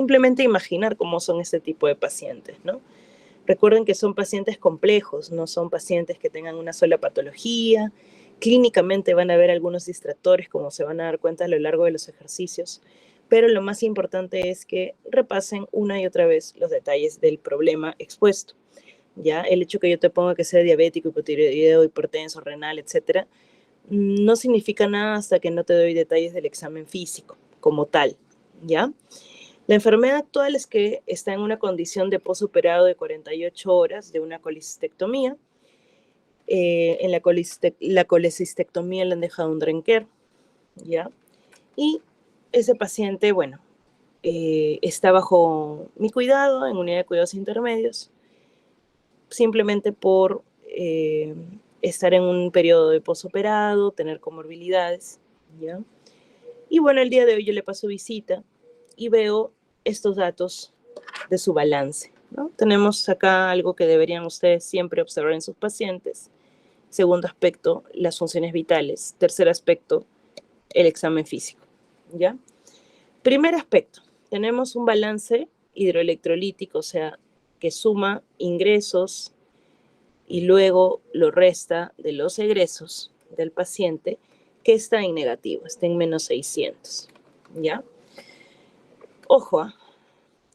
simplemente imaginar cómo son este tipo de pacientes, ¿no? Recuerden que son pacientes complejos, no son pacientes que tengan una sola patología. Clínicamente van a haber algunos distractores, como se van a dar cuenta a lo largo de los ejercicios, pero lo más importante es que repasen una y otra vez los detalles del problema expuesto. ¿Ya? El hecho que yo te ponga que sea diabético, hipotiroideo, hipertenso, renal, etcétera, no significa nada hasta que no te doy detalles del examen físico como tal, ¿ya? La enfermedad actual es que está en una condición de posoperado de 48 horas de una colecistectomía. En la colecistectomía le han dejado un Drenker, ¿ya? Y ese paciente, bueno, está bajo mi cuidado en unidad de cuidados intermedios, simplemente por estar en un periodo de posoperado, tener comorbilidades, ¿ya? Y bueno, el día de hoy yo le paso visita y veo estos datos de su balance, ¿no? Tenemos acá algo que deberían ustedes siempre observar en sus pacientes. Segundo aspecto, las funciones vitales. Tercer aspecto, el examen físico, ¿ya? Primer aspecto, tenemos un balance hidroelectrolítico, o sea, que suma ingresos y luego lo resta de los egresos del paciente, que está en negativo, está en menos 600, ¿ya? Ojo,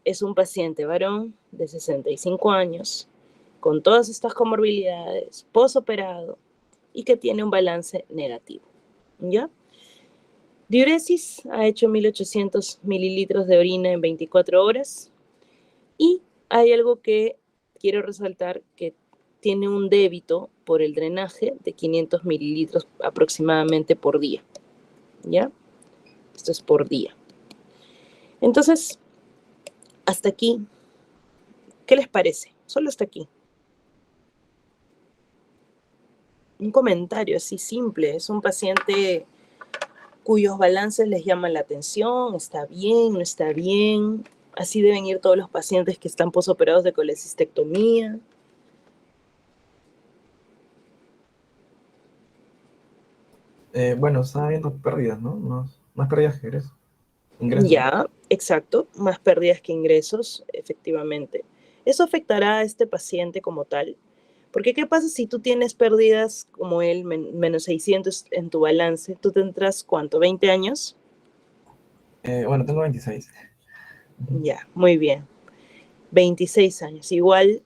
es un paciente varón de 65 años, con todas estas comorbilidades, posoperado y que tiene un balance negativo, ¿ya? Diuresis ha hecho 1800 mililitros de orina en 24 horas y hay algo que quiero resaltar, que tiene un débito por el drenaje de 500 mililitros aproximadamente por día, ¿ya? Esto es por día. Entonces, hasta aquí, ¿qué les parece? Solo hasta aquí. Un comentario así simple. Es un paciente cuyos balances les llaman la atención, está bien, no está bien. Así deben ir todos los pacientes que están posoperados de colecistectomía. Bueno, está viendo pérdidas, ¿no? Más pérdidas que ingresos. Ya, exacto, más pérdidas que ingresos, efectivamente. Eso afectará a este paciente como tal, porque ¿qué pasa si tú tienes pérdidas como él, menos 600 en tu balance? ¿Tú tendrás cuánto? ¿20 años? Bueno, tengo 26. Ya, muy bien. 26 años. Igual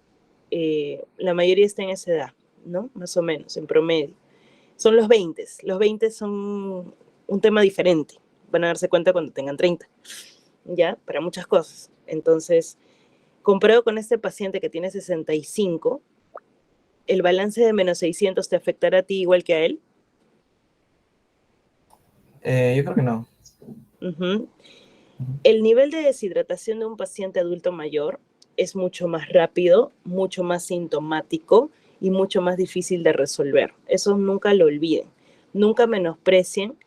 la mayoría está en esa edad, ¿no? Más o menos, en promedio. Son los 20. Los 20 son un tema diferente. Van a darse cuenta cuando tengan 30, ¿ya? Para muchas cosas. Entonces, comparado con este paciente que tiene 65, ¿el balance de menos 600 te afectará a ti igual que a él? Yo creo que no. Uh-huh. El nivel de deshidratación de un paciente adulto mayor es mucho más rápido, mucho más sintomático y mucho más difícil de resolver. Eso nunca lo olviden. Nunca menosprecien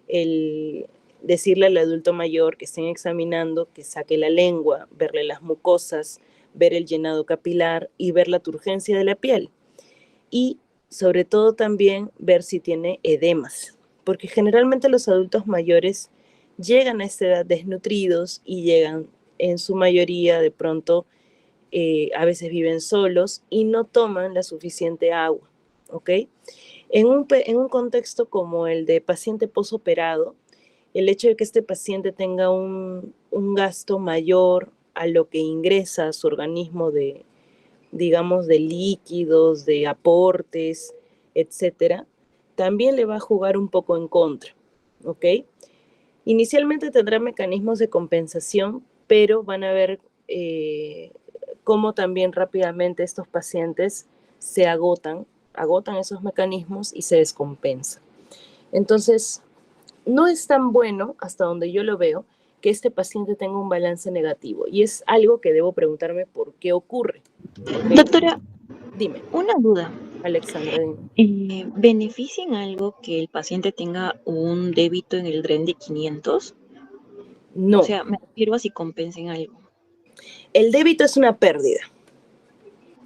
el decirle al adulto mayor que estén examinando que saque la lengua, verle las mucosas, ver el llenado capilar y ver la turgencia de la piel. Y sobre todo también ver si tiene edemas, porque generalmente los adultos mayores llegan a esta edad desnutridos y llegan en su mayoría de pronto, a veces viven solos y no toman la suficiente agua, ¿ok? En un contexto como el de paciente posoperado, el hecho de que este paciente tenga un gasto mayor a lo que ingresa a su organismo de, digamos, de líquidos, de aportes, etcétera, también le va a jugar un poco en contra, ¿ok? Inicialmente tendrá mecanismos de compensación, pero van a ver cómo también rápidamente estos pacientes se agotan esos mecanismos y se descompensan. Entonces, no es tan bueno, hasta donde yo lo veo, que este paciente tenga un balance negativo. Y es algo que debo preguntarme por qué ocurre. ¿Ok? Doctora, Dime, una duda. Alexandra, dime. ¿Beneficia en algo que el paciente tenga un débito en el DREN de 500? O No, sea, me refiero a si compensa en algo. el débito es una pérdida.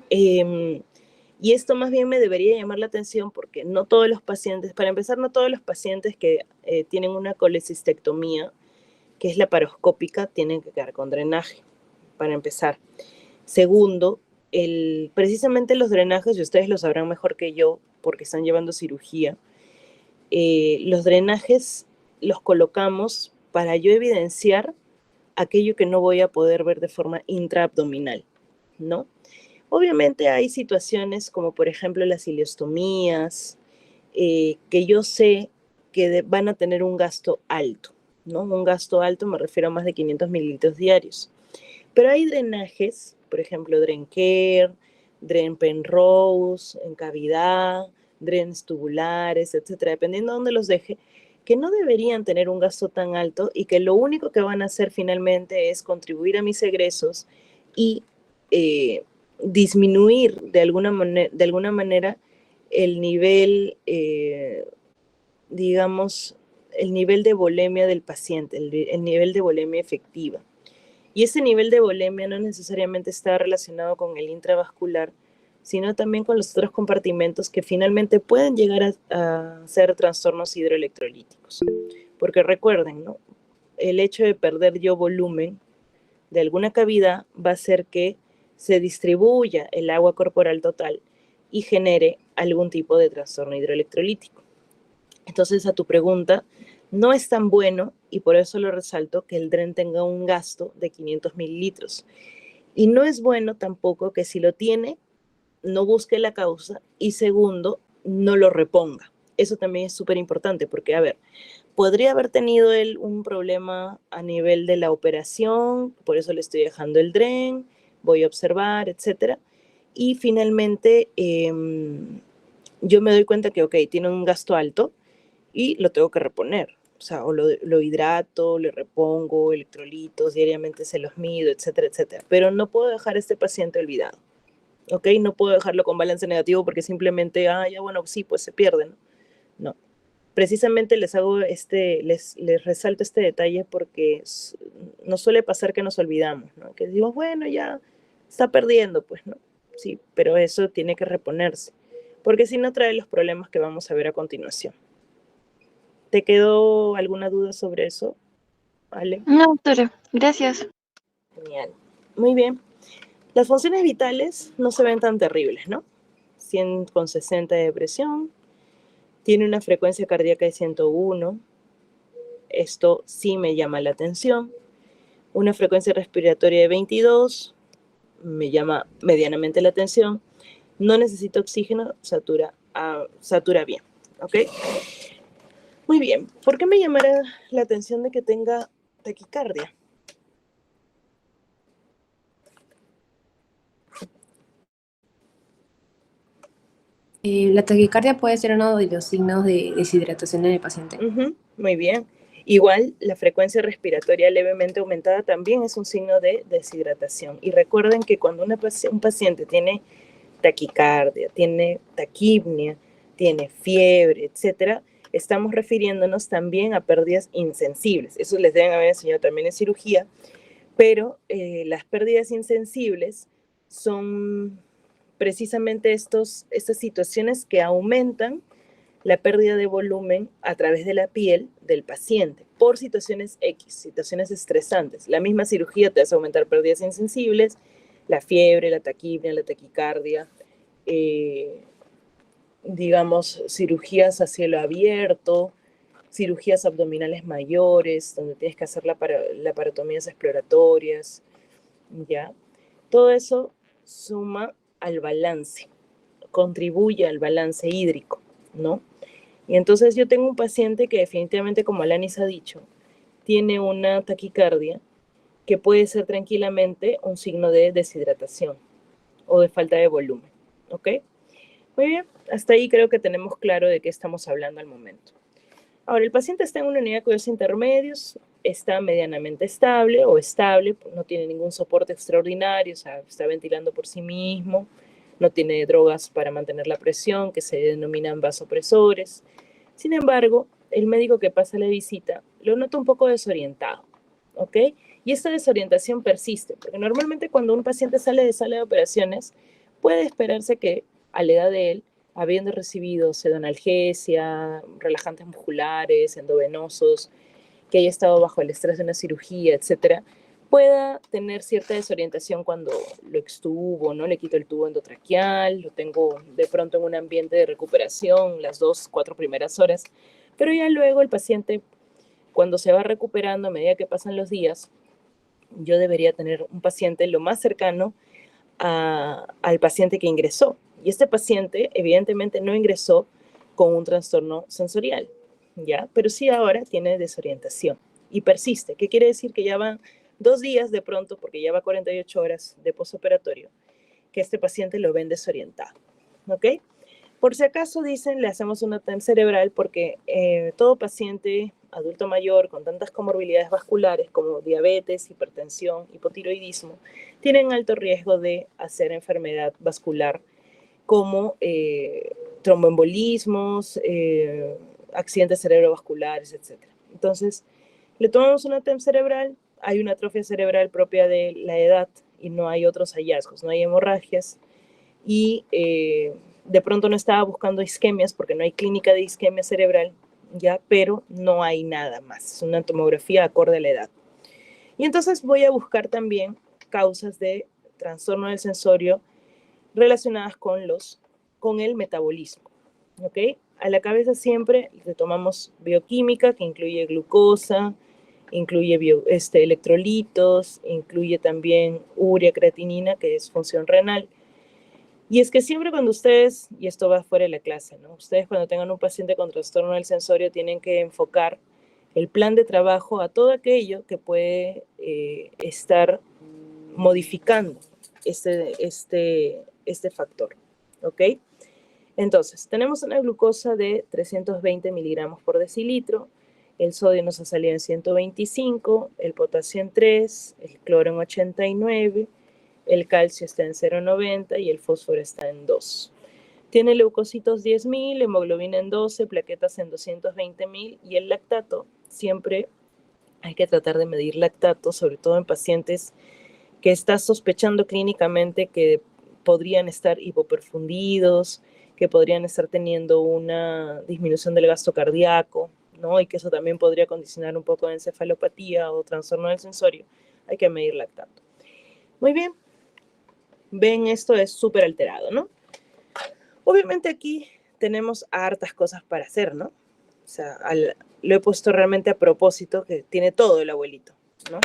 Y esto más bien me debería llamar la atención porque no todos los pacientes, para empezar, no todos los pacientes que tienen una colecistectomía, que es laparoscópica, tiene que quedar con drenaje, para empezar. Segundo, precisamente los drenajes, y ustedes lo sabrán mejor que yo, porque están llevando cirugía, los drenajes los colocamos para yo evidenciar aquello que no voy a poder ver de forma intraabdominal, ¿no? Obviamente hay situaciones como por ejemplo las ileostomías, que yo sé que van a tener un gasto alto, ¿no? Un gasto alto me refiero a más de 500 mililitros diarios. Pero hay drenajes, por ejemplo, Drencare, Dren Penrose, en cavidad, drenes tubulares, etcétera, dependiendo de dónde los deje, que no deberían tener un gasto tan alto y que lo único que van a hacer finalmente es contribuir a mis egresos y disminuir de alguna manera el nivel, digamos, el nivel de volemia del paciente, el nivel de volemia efectiva. Y ese nivel de volemia no necesariamente está relacionado con el intravascular, sino también con los otros compartimentos que finalmente pueden llegar a ser trastornos hidroelectrolíticos. Porque recuerden, ¿no? El hecho de perder yo volumen de alguna cavidad va a hacer que se distribuya el agua corporal total y genere algún tipo de trastorno hidroelectrolítico. Entonces, a tu pregunta, no es tan bueno, y por eso lo resalto, que el DREN tenga un gasto de 500 mililitros. Y no es bueno tampoco que si lo tiene, no busque la causa, y segundo, no lo reponga. Eso también es súper importante, porque, a ver, podría haber tenido él un problema a nivel de la operación, por eso le estoy dejando el DREN, voy a observar, etcétera. Y finalmente, yo me doy cuenta que, ok, tiene un gasto alto y lo tengo que reponer. O sea, o lo hidrato, le repongo electrolitos, diariamente se los mido, etcétera, etcétera. Pero no puedo dejar a este paciente olvidado, ¿ok? No puedo dejarlo con balance negativo porque simplemente, ya bueno, sí, pues se pierde, ¿no? No. Precisamente les resalto este detalle porque nos suele pasar que nos olvidamos, ¿no? Que digo, bueno, ya está perdiendo, pues, ¿no? Sí, pero eso tiene que reponerse, porque si no trae los problemas que vamos a ver a continuación. ¿Te quedó alguna duda sobre eso, Ale? No, doctora, gracias. Genial. Muy bien. Las funciones vitales no se ven tan terribles, ¿no? 100/60 de presión, tiene una frecuencia cardíaca de 101, esto sí me llama la atención. Una frecuencia respiratoria de 22, me llama medianamente la atención. No necesita oxígeno, satura bien, ¿ok? Muy bien. ¿Por qué me llamará la atención de que tenga taquicardia? La taquicardia puede ser uno de los signos de deshidratación en el paciente. Muy bien. Igual, la frecuencia respiratoria levemente aumentada también es un signo de deshidratación. Y recuerden que cuando un paciente tiene taquicardia, tiene taquipnia, tiene fiebre, etcétera, estamos refiriéndonos también a pérdidas insensibles. Eso les deben haber enseñado también en cirugía, pero las pérdidas insensibles son precisamente estas situaciones que aumentan la pérdida de volumen a través de la piel del paciente por situaciones X, situaciones estresantes. La misma cirugía te hace aumentar pérdidas insensibles, la fiebre, la taquipnia, la taquicardia, digamos, cirugías a cielo abierto, cirugías abdominales mayores, donde tienes que hacer laparotomías exploratorias, ¿ya? Todo eso suma al balance, contribuye al balance hídrico, ¿no? Y entonces yo tengo un paciente que definitivamente, como Alanis ha dicho, tiene una taquicardia que puede ser tranquilamente un signo de deshidratación o de falta de volumen, ¿ok? Muy bien, hasta ahí creo que tenemos claro de qué estamos hablando al momento. Ahora, el paciente está en una unidad de cuidados intermedios, está medianamente estable o estable, no tiene ningún soporte extraordinario, o sea, está ventilando por sí mismo, no tiene drogas para mantener la presión, que se denominan vasopresores. Sin embargo, el médico que pasa la visita lo nota un poco desorientado, ¿ok? Y esta desorientación persiste, porque normalmente cuando un paciente sale de sala de operaciones, puede esperarse que a la edad de él, habiendo recibido pseudoanalgesia, relajantes musculares, endovenosos, que haya estado bajo el estrés de una cirugía, etcétera, pueda tener cierta desorientación cuando lo extubo, ¿no? Le quito el tubo endotraqueal, lo tengo de pronto en un ambiente de recuperación las 2, 4 primeras horas, pero ya luego el paciente, cuando se va recuperando a medida que pasan los días, yo debería tener un paciente lo más cercano al paciente que ingresó. Y este paciente evidentemente no ingresó con un trastorno sensorial, ¿ya? Pero sí ahora tiene desorientación y persiste. ¿Qué quiere decir? Que ya van 2 días de pronto, porque ya va 48 horas de posoperatorio, que este paciente lo ven desorientado, ¿ok? Por si acaso dicen, le hacemos una TEM cerebral porque todo paciente adulto mayor con tantas comorbilidades vasculares como diabetes, hipertensión, hipotiroidismo, tienen alto riesgo de hacer enfermedad vascular como tromboembolismos, accidentes cerebrovasculares, etc. Entonces, le tomamos una TEM cerebral, hay una atrofia cerebral propia de la edad y no hay otros hallazgos, no hay hemorragias y de pronto no estaba buscando isquemias porque no hay clínica de isquemia cerebral, ya, pero no hay nada más, es una tomografía acorde a la edad. Y entonces voy a buscar también causas de trastorno del sensorio relacionadas con el metabolismo, ¿ok? A la cabeza siempre le tomamos bioquímica, que incluye glucosa, incluye electrolitos, incluye también urea, creatinina, que es función renal. Y es que siempre cuando ustedes, y esto va fuera de la clase, ¿no? Ustedes cuando tengan un paciente con trastorno del sensorio tienen que enfocar el plan de trabajo a todo aquello que puede estar modificando este factor, ¿ok? Entonces, tenemos una glucosa de 320 miligramos por decilitro, el sodio nos ha salido en 125, el potasio en 3, el cloro en 89, el calcio está en 0,90 y el fósforo está en 2. Tiene leucocitos 10.000, hemoglobina en 12, plaquetas en 220.000 y el lactato, siempre hay que tratar de medir lactato, sobre todo en pacientes que estás sospechando clínicamente que podrían estar hipoperfundidos, que podrían estar teniendo una disminución del gasto cardíaco, ¿no? Y que eso también podría condicionar un poco de encefalopatía o trastorno del sensorio. Hay que medir lactato. Muy bien. Ven, esto es súper alterado, ¿no? Obviamente aquí tenemos hartas cosas para hacer, ¿no? O sea, lo he puesto realmente a propósito, que tiene todo el abuelito, ¿no?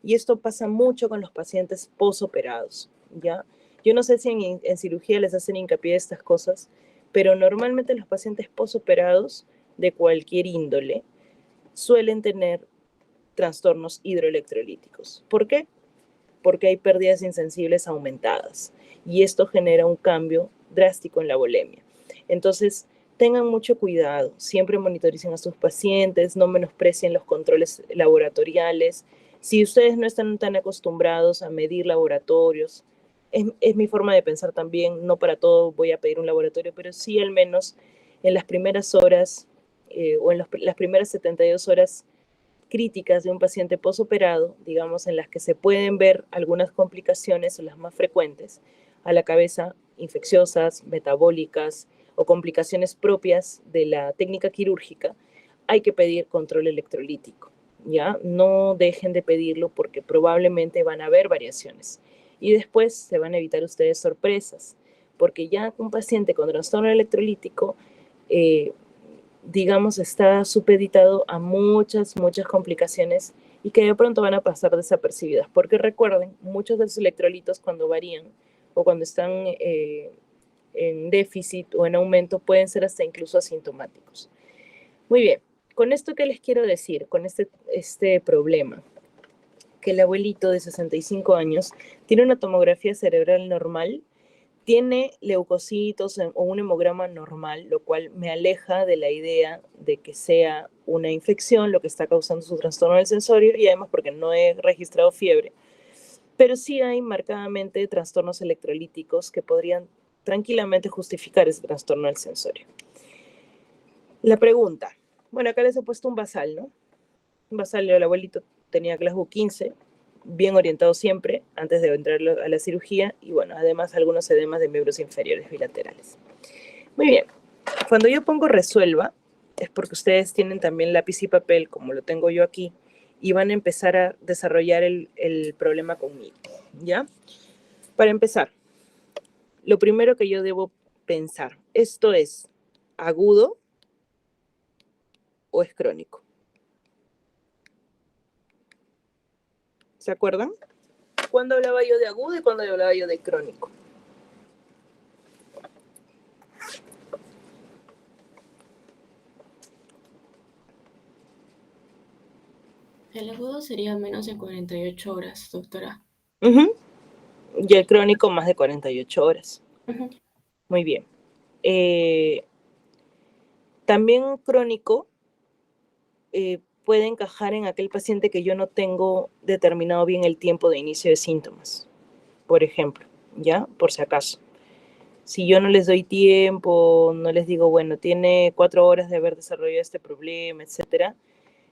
Y esto pasa mucho con los pacientes posoperados, ¿ya? Yo no sé si en cirugía les hacen hincapié de estas cosas, pero normalmente los pacientes posoperados de cualquier índole suelen tener trastornos hidroelectrolíticos. ¿Por qué? Porque hay pérdidas insensibles aumentadas y esto genera un cambio drástico en la volemia. Entonces, tengan mucho cuidado, siempre monitoricen a sus pacientes, no menosprecien los controles laboratoriales. Si ustedes no están tan acostumbrados a medir laboratorios, es mi forma de pensar también, no para todo voy a pedir un laboratorio, pero sí al menos en las primeras horas o en las primeras 72 horas críticas de un paciente posoperado, digamos, en las que se pueden ver algunas complicaciones, o las más frecuentes, a la cabeza, infecciosas, metabólicas o complicaciones propias de la técnica quirúrgica, hay que pedir control electrolítico, ¿ya? No dejen de pedirlo porque probablemente van a haber variaciones y después se van a evitar ustedes sorpresas, porque ya un paciente con trastorno electrolítico digamos, está supeditado a muchas complicaciones y que de pronto van a pasar desapercibidas. Porque recuerden, muchos de los electrolitos cuando varían o cuando están en déficit o en aumento pueden ser hasta incluso asintomáticos. Muy bien, con esto que les quiero decir, con este problema, que el abuelito de 65 años tiene una tomografía cerebral normal, tiene leucocitos o un hemograma normal, lo cual me aleja de la idea de que sea una infección lo que está causando su trastorno del sensorio y además porque no he registrado fiebre. Pero sí hay marcadamente trastornos electrolíticos que podrían tranquilamente justificar ese trastorno del sensorio. La pregunta. Bueno, acá les he puesto un basal, ¿no? Un basal, el abuelito tenía Glasgow 15, bien orientado siempre, antes de entrar a la cirugía, y bueno, además algunos edemas de miembros inferiores bilaterales. Muy bien, cuando yo pongo resuelva, es porque ustedes tienen también lápiz y papel, como lo tengo yo aquí, y van a empezar a desarrollar el problema conmigo, ¿ya? Para empezar, lo primero que yo debo pensar, ¿esto es agudo o es crónico? ¿Se acuerdan? ¿Cuándo hablaba yo de agudo y cuándo hablaba yo de crónico? El agudo sería menos de 48 horas, doctora. Y el crónico más de 48 horas. Muy bien. También crónico puede encajar en aquel paciente que yo no tengo determinado bien el tiempo de inicio de síntomas, por ejemplo, ¿ya? Por si acaso. Si yo no les doy tiempo, no les digo, bueno, tiene 4 horas de haber desarrollado este problema, etcétera,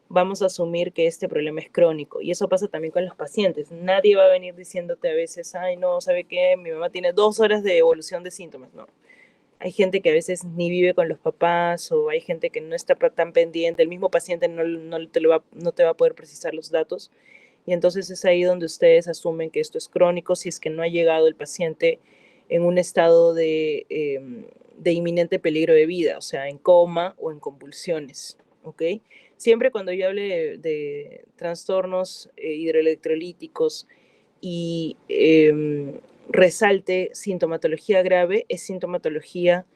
vamos a asumir que este problema es crónico. Y eso pasa también con los pacientes. Nadie va a venir diciéndote a veces, ay, no, ¿sabe qué? Mi mamá tiene 2 horas de evolución de síntomas. No. Hay gente que a veces ni vive con los papás o hay gente que no está tan pendiente. El mismo paciente no te va a poder precisar los datos. Y entonces es ahí donde ustedes asumen que esto es crónico si es que no ha llegado el paciente en un estado de inminente peligro de vida, o sea, en coma o en convulsiones, ¿ok? Siempre cuando yo hable de trastornos hidroelectrolíticos y resalte sintomatología grave, es sintomatología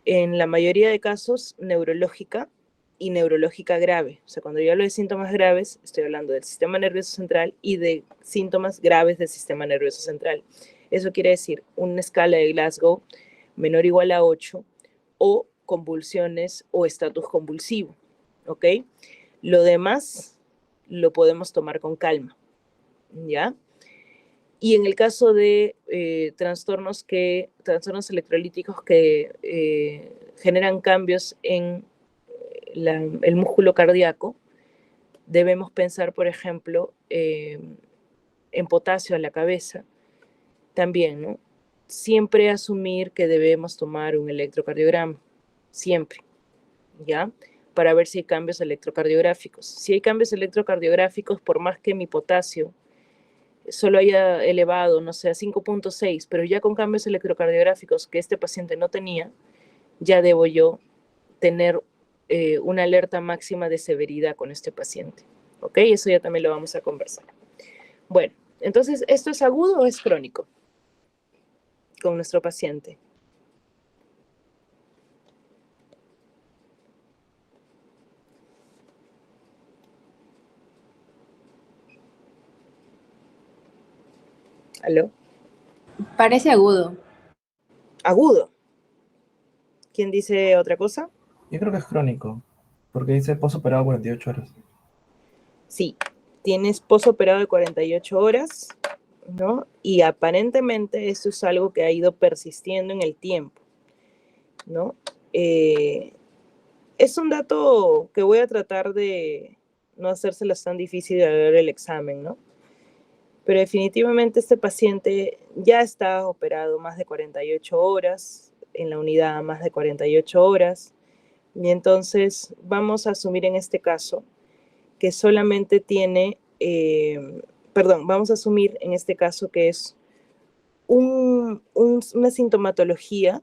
en la mayoría de casos neurológica y neurológica grave. O sea, cuando yo hablo de síntomas graves, estoy hablando del sistema nervioso central y de síntomas graves del sistema nervioso central. Eso quiere decir una escala de Glasgow menor o igual a 8 o convulsiones o estatus convulsivo, ¿ok? Lo demás lo podemos tomar con calma, ¿ya? Y en el caso de trastornos electrolíticos que generan cambios en el músculo cardíaco, debemos pensar, por ejemplo, en potasio a la cabeza, también, ¿no? Siempre asumir que debemos tomar un electrocardiograma, siempre, ¿ya? Para ver si hay cambios electrocardiográficos. Si hay cambios electrocardiográficos, por más que mi potasio solo haya elevado, no sé, a 5.6, pero ya con cambios electrocardiográficos que este paciente no tenía, ya debo yo tener una alerta máxima de severidad con este paciente. ¿Ok? Eso ya también lo vamos a conversar. Bueno, entonces, ¿esto es agudo o es crónico con nuestro paciente? ¿Aló? Parece agudo. Agudo. ¿Quién dice otra cosa? Yo creo que es crónico, porque dice posoperado 48 horas. Sí, tienes posoperado de 48 horas, ¿no? Y aparentemente esto es algo que ha ido persistiendo en el tiempo, ¿no? Es un dato que voy a tratar de no hacérselo tan difícil de ver el examen, ¿no? Pero definitivamente este paciente ya está operado más de 48 horas, en la unidad más de 48 horas, y entonces vamos a asumir en este caso que solamente tiene, vamos a asumir en este caso que es una sintomatología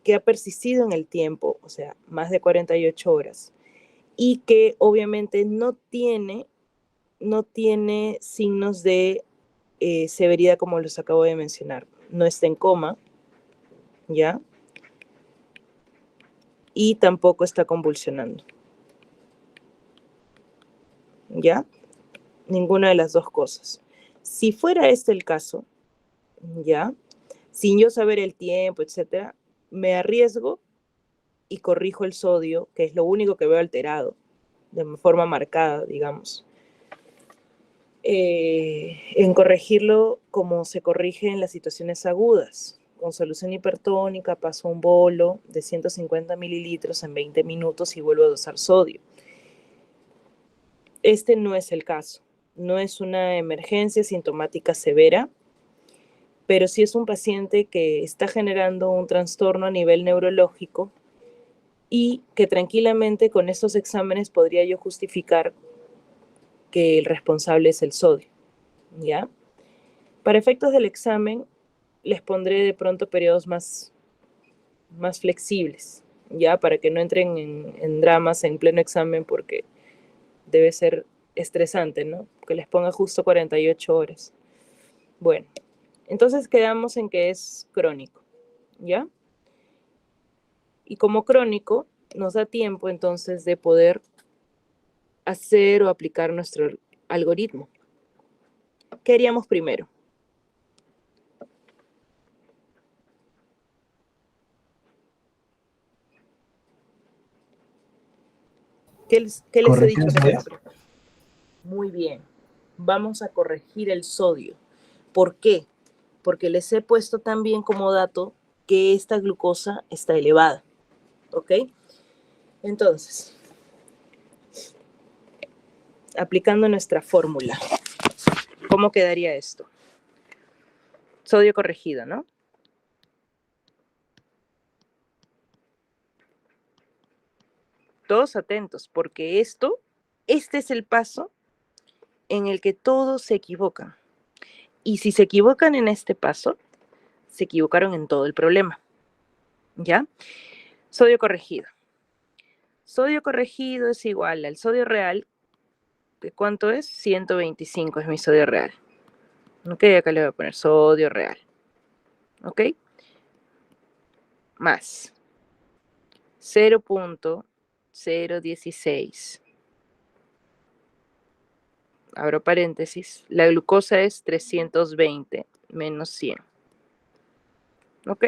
que ha persistido en el tiempo, o sea, más de 48 horas, y que obviamente no tiene signos de severidad como los acabo de mencionar. No está en coma, ¿ya? Y tampoco está convulsionando, ¿ya? Ninguna de las dos cosas. Si fuera este el caso, ¿ya? Sin yo saber el tiempo, etcétera, me arriesgo y corrijo el sodio, que es lo único que veo alterado, de forma marcada, digamos. En corregirlo como se corrige en las situaciones agudas. Con solución hipertónica paso un bolo de 150 mililitros en 20 minutos y vuelvo a dosar sodio. Este no es el caso. No es una emergencia sintomática severa, pero sí es un paciente que está generando un trastorno a nivel neurológico y que tranquilamente con estos exámenes podría yo justificar que el responsable es el sodio, ¿ya? Para efectos del examen, les pondré de pronto periodos más flexibles, ¿ya? Para que no entren en dramas en pleno examen, porque debe ser estresante, ¿no? Que les ponga justo 48 horas. Bueno, entonces quedamos en que es crónico, ¿ya? Y como crónico, nos da tiempo entonces de poder hacer o aplicar nuestro algoritmo. ¿Qué haríamos primero? ¿Qué les he Corregir dicho el que sodio. hacer primero? Muy bien. Vamos a corregir el sodio. ¿Por qué? Porque les he puesto también como dato que esta glucosa está elevada. ¿Ok? Entonces, aplicando nuestra fórmula, ¿cómo quedaría esto? Sodio corregido, ¿no? Todos atentos, porque este es el paso en el que todos se equivocan. Y si se equivocan en este paso, se equivocaron en todo el problema. ¿Ya? Sodio corregido. Sodio corregido es igual al sodio real. ¿De cuánto es? 125 es mi sodio real. Ok, acá le voy a poner sodio real. Ok. Más 0.016. Abro paréntesis. La glucosa es 320 menos 100. ¿Ok?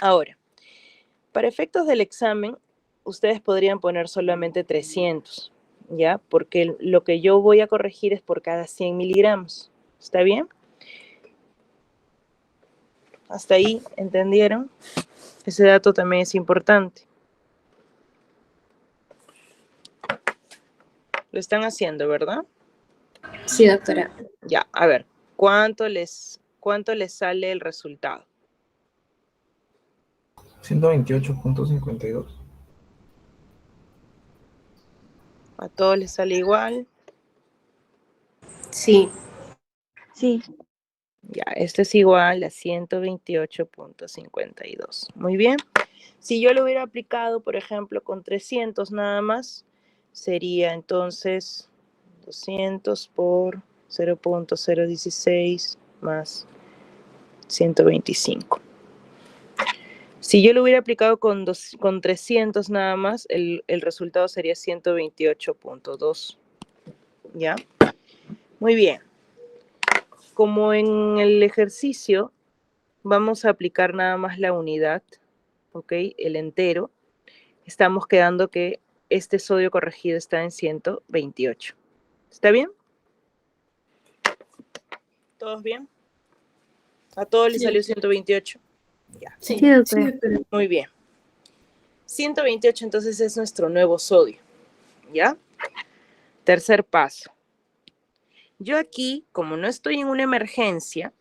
Ahora, para efectos del examen, ustedes podrían poner solamente 300, ¿ya? Porque lo que yo voy a corregir es por cada 100 miligramos. ¿Está bien? ¿Hasta ahí entendieron? Ese dato también es importante. Lo están haciendo, ¿verdad? Sí, doctora. Ya, a ver, ¿cuánto les sale el resultado? 128.52. ¿A todos les sale igual? Sí. Sí, Ya, esto es igual a 128.52. Muy bien. Si yo lo hubiera aplicado, por ejemplo, con 300 nada más, sería entonces 200 por 0.016 más 125. Si yo lo hubiera aplicado con 300 nada más, el resultado sería 128.2. ¿Ya? Muy bien. Como en el ejercicio vamos a aplicar nada más la unidad, ¿ok? El entero. Estamos quedando que este sodio corregido está en 128. ¿Está bien? ¿Todos bien? ¿A todos les Sí. salió 128? Ya. Sí. Sí, doctora. Muy bien. 128 entonces es nuestro nuevo sodio. ¿Ya? Tercer paso. Yo aquí, como no estoy en una emergencia,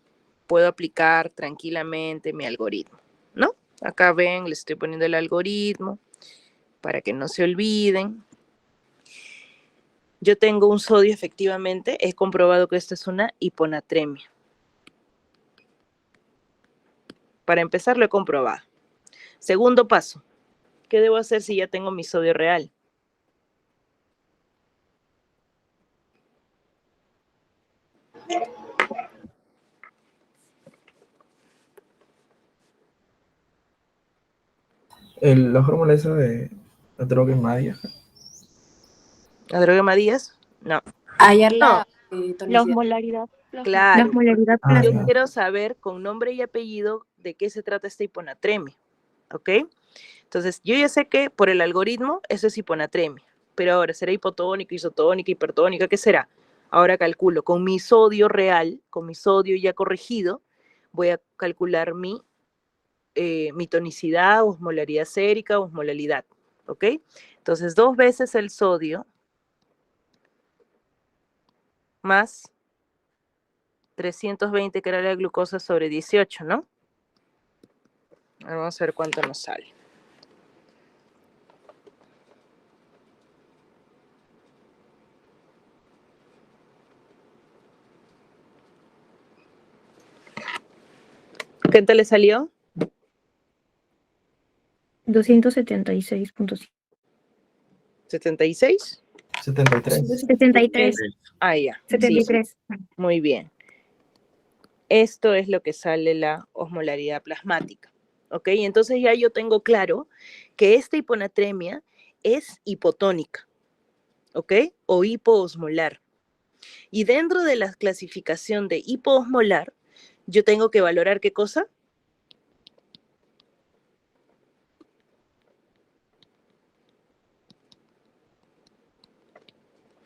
puedo aplicar tranquilamente mi algoritmo, ¿no? Acá ven, le estoy poniendo el algoritmo para que no se olviden. Yo tengo un sodio efectivamente, he comprobado que esto es una hiponatremia. Para empezar lo he comprobado. Segundo paso, ¿qué debo hacer si ya tengo mi sodio real? La fórmula esa de la droga Madia. ¿La droga Matías? No. Hallar No, la la tonicidad. osmolaridad plasma. claro. La osmolaridad Ah, Yo plasma. ya. quiero saber con nombre y apellido de qué se trata esta hiponatremia, ¿ok? Entonces, yo ya sé que por el algoritmo eso es hiponatremia, pero ahora, ¿será hipotónica, isotónica, hipertónica? ¿Qué será? Ahora calculo, con mi sodio real, con mi sodio ya corregido, voy a calcular mi tonicidad, osmolaridad sérica, osmolalidad, ¿ok? Entonces, 2 veces el sodio más 320, que era la glucosa, sobre 18, ¿no? Ahora vamos a ver cuánto nos sale. ¿Qué tal le salió? 276.5. 76. 73. 73. Ah, ya. Sí, 73. muy bien. Esto es lo que sale la osmolaridad plasmática. ¿Ok? Entonces ya yo tengo claro que esta hiponatremia es hipotónica. ¿Ok? O hipoosmolar. Y dentro de la clasificación de hipoosmolar, yo tengo que valorar ¿qué cosa?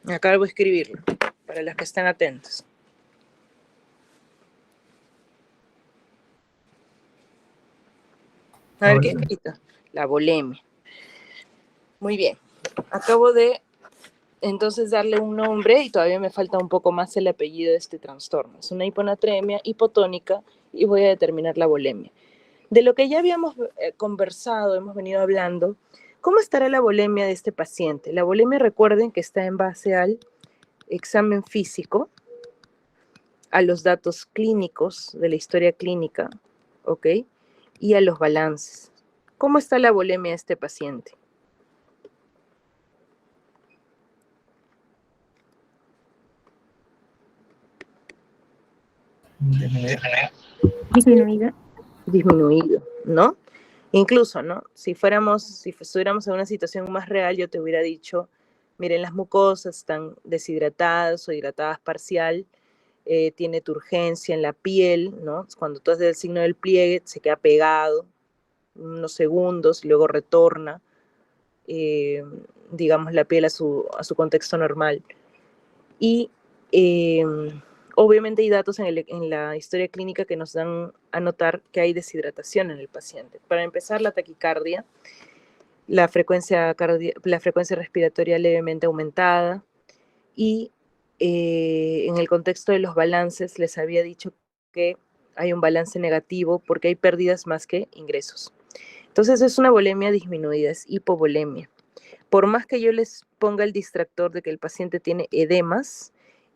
Acá voy a escribirlo, para los que estén atentos. A ver, ¿qué he escrito? La volemia. Muy bien. Acabo de, entonces, darle un nombre y todavía me falta un poco más el apellido de este trastorno. Es una hiponatremia hipotónica y voy a determinar la volemia. De lo que ya habíamos conversado, hemos venido hablando, ¿cómo estará la volemia de este paciente? La volemia, recuerden que está en base al examen físico, a los datos clínicos de la historia clínica, ¿ok? Y a los balances. ¿Cómo está la volemia de este paciente? Disminuida. Disminuido, ¿no? Incluso, ¿no? Si estuviéramos en una situación más real, yo te hubiera dicho, miren, las mucosas están deshidratadas o hidratadas parcial, tiene turgencia en la piel, ¿no? Cuando tú haces el signo del pliegue, se queda pegado unos segundos y luego retorna, digamos, la piel a su contexto normal. Y obviamente hay datos en la historia clínica que nos dan a notar que hay deshidratación en el paciente. Para empezar, la taquicardia, la frecuencia respiratoria levemente aumentada y en el contexto de los balances les había dicho que hay un balance negativo porque hay pérdidas más que ingresos. Entonces es una volemia disminuida, es hipovolemia. Por más que yo les ponga el distractor de que el paciente tiene edemas,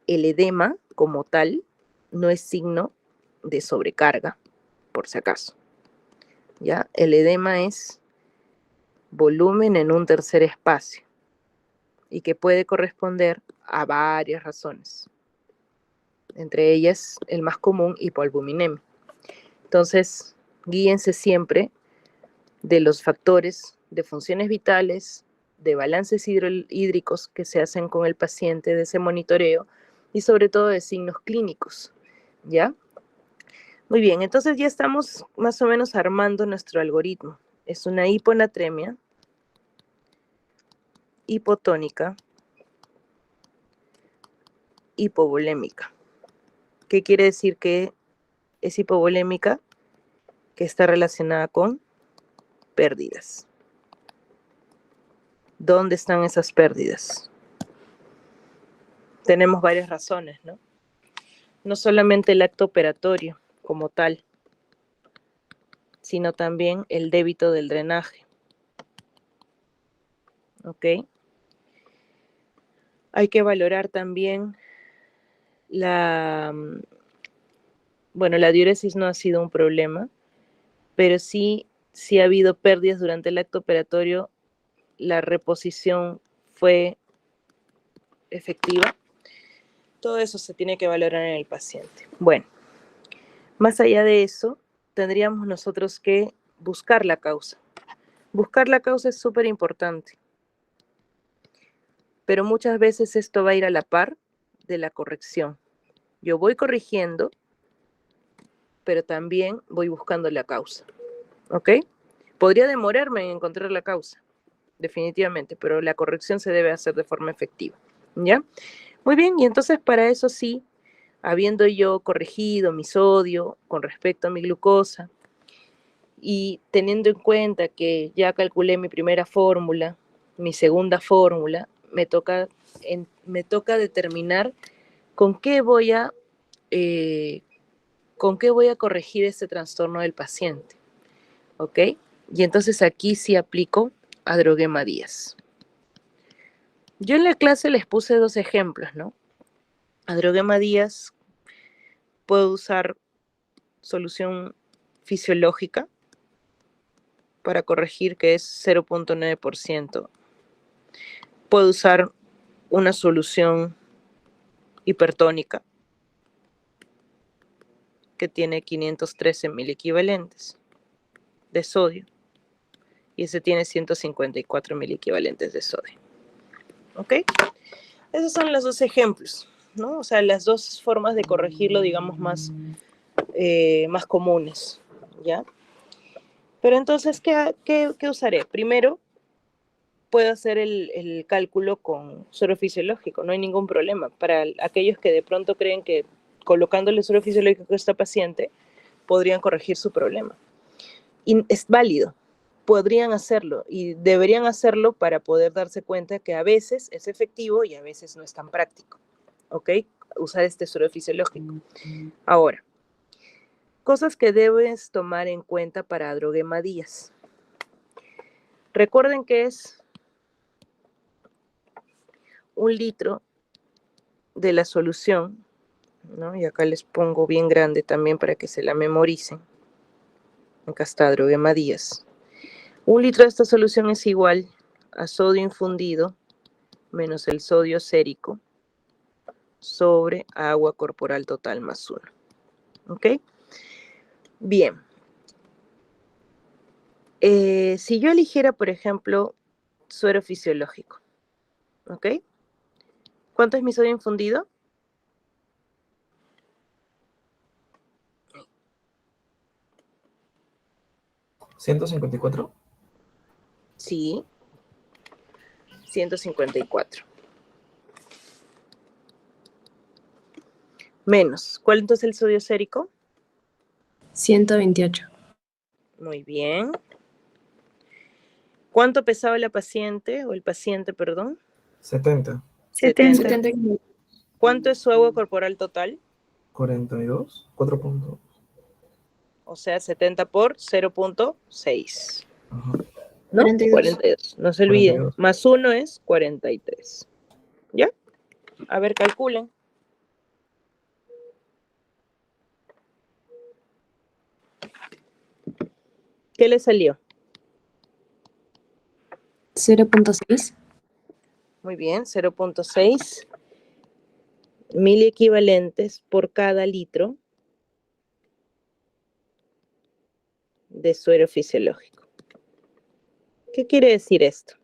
el edema como tal no es signo de sobrecarga, por si acaso. ¿Ya? El edema es volumen en un tercer espacio y que puede corresponder a varias razones. Entre ellas, el más común, hipoalbuminemia. Entonces, guíense siempre de los factores de funciones vitales, de balances hídricos que se hacen con el paciente, de ese monitoreo y sobre todo de signos clínicos, ¿ya? Muy bien, entonces ya estamos más o menos armando nuestro algoritmo. Es una hiponatremia, hipotónica, hipovolémica. ¿Qué quiere decir que es hipovolémica? Que está relacionada con pérdidas. ¿Dónde están esas pérdidas? Tenemos varias razones, ¿no? No solamente el acto operatorio como tal, sino también el débito del drenaje. ¿Ok? Hay que valorar también la diuresis no ha sido un problema, pero sí ha habido pérdidas durante el acto operatorio, la reposición fue efectiva. Todo eso se tiene que valorar en el paciente. Bueno, más allá de eso, tendríamos nosotros que buscar la causa. Buscar la causa es súper importante, pero muchas veces esto va a ir a la par de la corrección. Yo voy corrigiendo, pero también voy buscando la causa, ¿ok? Podría demorarme en encontrar la causa, definitivamente, pero la corrección se debe hacer de forma efectiva, ¿ya? Muy bien, y entonces para eso sí, habiendo yo corregido mi sodio con respecto a mi glucosa y teniendo en cuenta que ya calculé mi primera fórmula, mi segunda fórmula, me toca determinar con qué voy a corregir este trastorno del paciente, ¿ok? Y entonces aquí sí aplico Adroguema Díaz. Yo en la clase les puse 2 ejemplos, ¿no? Adroguema Díaz, puedo usar solución fisiológica para corregir, que es 0.9%. Puedo usar una solución hipertónica que tiene 513 miliequivalentes de sodio y ese tiene 154 miliequivalentes de sodio. ¿Ok? Esos son los dos ejemplos, ¿no? O sea, las dos formas de corregirlo, digamos, más comunes, ¿ya? Pero entonces, ¿qué usaré? Primero, puedo hacer el cálculo con suero fisiológico, no hay ningún problema. Para aquellos que de pronto creen que colocándole suero fisiológico a esta paciente, podrían corregir su problema. Y es válido, podrían hacerlo y deberían hacerlo para poder darse cuenta que a veces es efectivo y a veces no es tan práctico, ¿ok? Usar este suero fisiológico. Ahora, cosas que debes tomar en cuenta para droguemadías. Recuerden que es 1 litro de la solución, ¿no? Y acá les pongo bien grande también para que se la memoricen. Acá está droguemadías. 1 litro de esta solución es igual a sodio infundido menos el sodio sérico sobre agua corporal total más 1. ¿Ok? Bien. Si yo eligiera, por ejemplo, suero fisiológico, ¿ok? ¿Cuánto es mi sodio infundido? ¿154? Sí, 154. Menos, ¿cuál entonces el sodio sérico? 128. Muy bien. ¿Cuánto pesaba la paciente, o el paciente, perdón? 70. 70. 70. ¿Cuánto es su agua corporal total? 42. 4 puntos. O sea, 70 por 0.6. Ajá. ¿No? 42. 42. No se olviden. 42. Más 1 es 43. ¿Ya? A ver, calculen. ¿Qué le salió? 0.6. Muy bien, 0.6 miliequivalentes por cada litro de suero fisiológico. ¿Qué quiere decir esto?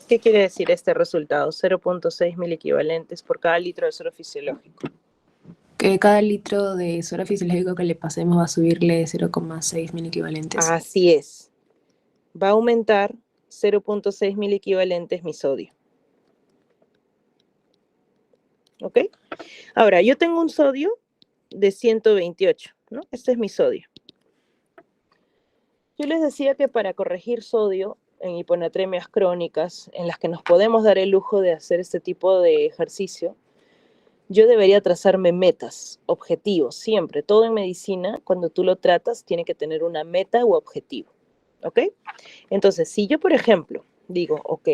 ¿Qué quiere decir este resultado? 0.6 miliequivalentes por cada litro de suero fisiológico. Que cada litro de suero fisiológico que le pasemos va a subirle 0,6 miliequivalentes. Así es. Va a aumentar 0.6 miliequivalentes mi sodio. ¿Ok? Ahora, yo tengo un sodio de 128, ¿no? Este es mi sodio. Yo les decía que para corregir sodio en hiponatremias crónicas, en las que nos podemos dar el lujo de hacer este tipo de ejercicio, yo debería trazarme metas, objetivos, siempre. Todo en medicina, cuando tú lo tratas, tiene que tener una meta u objetivo. ¿Ok? Entonces, si yo, por ejemplo, digo, ok,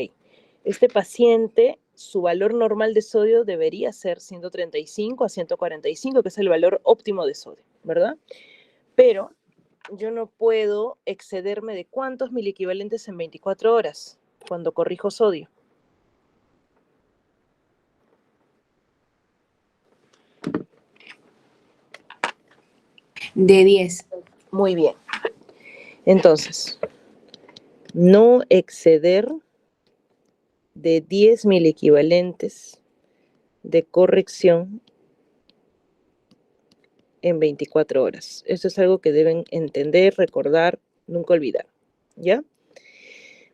este paciente, su valor normal de sodio debería ser 135 a 145, que es el valor óptimo de sodio, ¿verdad? Pero yo no puedo excederme de cuántos miliequivalentes en 24 horas cuando corrijo sodio. De 10. Muy bien. Entonces, no exceder de 10 miliequivalentes de corrección en 24 horas. Eso es algo que deben entender, recordar, nunca olvidar, ¿ya?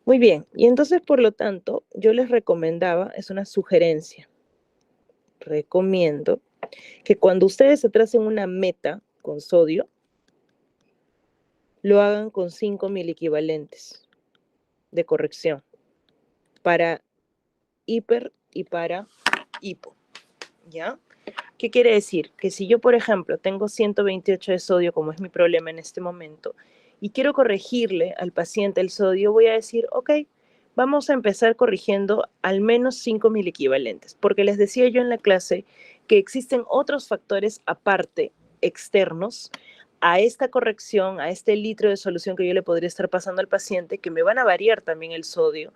Muy bien, y entonces, por lo tanto, yo les recomendaba, es una sugerencia, recomiendo que cuando ustedes se tracen una meta con sodio, lo hagan con 5 miliequivalentes de corrección para hiper y para hipo, ¿ya? ¿Qué quiere decir? Que si yo, por ejemplo, tengo 128 de sodio, como es mi problema en este momento, y quiero corregirle al paciente el sodio, voy a decir, ok, Vamos a empezar corrigiendo al menos 5 miliequivalentes, porque les decía yo en la clase que existen otros factores aparte, externos, a esta corrección, a este litro de solución que yo le podría estar pasando al paciente, que me van a variar también el sodio,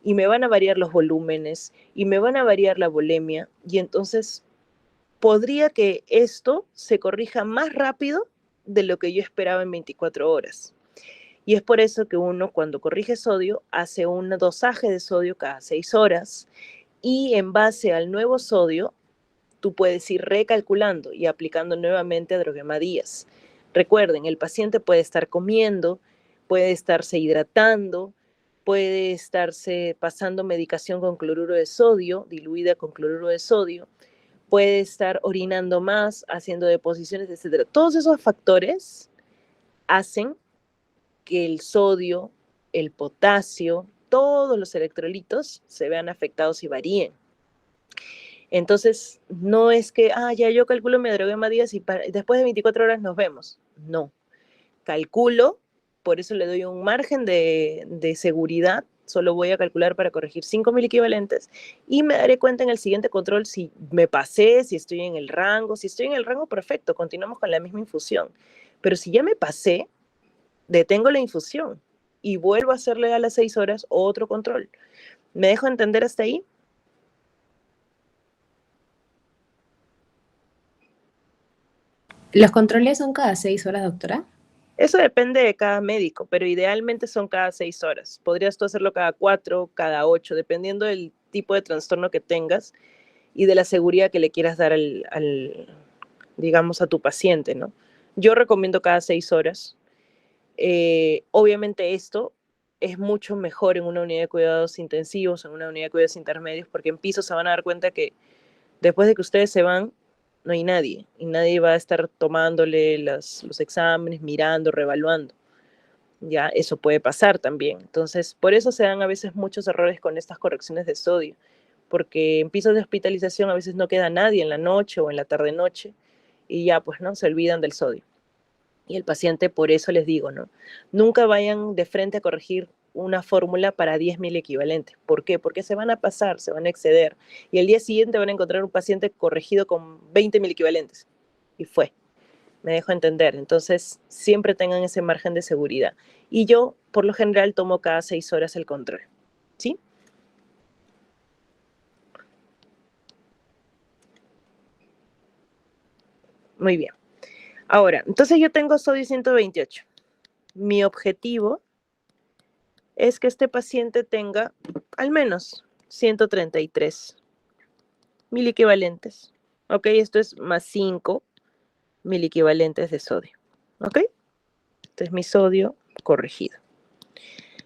y me van a variar los volúmenes, y me van a variar la volemia, y entonces podría que esto se corrija más rápido de lo que yo esperaba en 24 horas. Y es por eso que uno, cuando corrige sodio, hace un dosaje de sodio cada 6 horas, y en base al nuevo sodio, tú puedes ir recalculando y aplicando nuevamente drogemadías. Recuerden, el paciente puede estar comiendo, puede estarse hidratando, puede estarse pasando medicación con cloruro de sodio, diluida con cloruro de sodio, puede estar orinando más, haciendo deposiciones, etc. Todos esos factores hacen que el sodio, el potasio, todos los electrolitos se vean afectados y varíen. Entonces, no es que, ya yo calculo mi droguema días y después de 24 horas nos vemos. No, calculo, por eso le doy un margen de seguridad, solo voy a calcular para corregir 5 miliequivalentes y me daré cuenta en el siguiente control si me pasé, si estoy en el rango. Si estoy en el rango, perfecto, continuamos con la misma infusión. Pero si ya me pasé, detengo la infusión y vuelvo a hacerle a las 6 horas otro control. ¿Me dejo entender hasta ahí? ¿Los controles son cada 6 horas, doctora? Eso depende de cada médico, pero idealmente son cada 6 horas. Podrías tú hacerlo cada 4, cada 8, dependiendo del tipo de trastorno que tengas y de la seguridad que le quieras dar digamos, a tu paciente, ¿no? Yo recomiendo cada 6 horas. Obviamente esto es mucho mejor en una unidad de cuidados intensivos, en una unidad de cuidados intermedios, porque en piso se van a dar cuenta que después de que ustedes se van, no hay nadie, y nadie va a estar tomándole los exámenes, mirando, reevaluando. Ya, eso puede pasar también. Entonces, por eso se dan a veces muchos errores con estas correcciones de sodio, porque en pisos de hospitalización a veces no queda nadie en la noche o en la tarde-noche, y ya, pues, ¿no? Se olvidan del sodio. Y el paciente, por eso les digo, ¿no? Nunca vayan de frente a corregir una fórmula para 10 miliequivalentes. ¿Por qué? Porque se van a pasar, se van a exceder. Y el día siguiente van a encontrar un paciente corregido con 20 miliequivalentes. Y fue. Me dejo entender. Entonces, siempre tengan ese margen de seguridad. Y yo, por lo general, tomo cada 6 horas el control. ¿Sí? Muy bien. Ahora, entonces yo tengo sodio 128. Mi objetivo es que este paciente tenga al menos 133 miliequivalentes. ¿Ok? Esto es más 5 miliequivalentes de sodio. ¿Ok? Este es mi sodio corregido.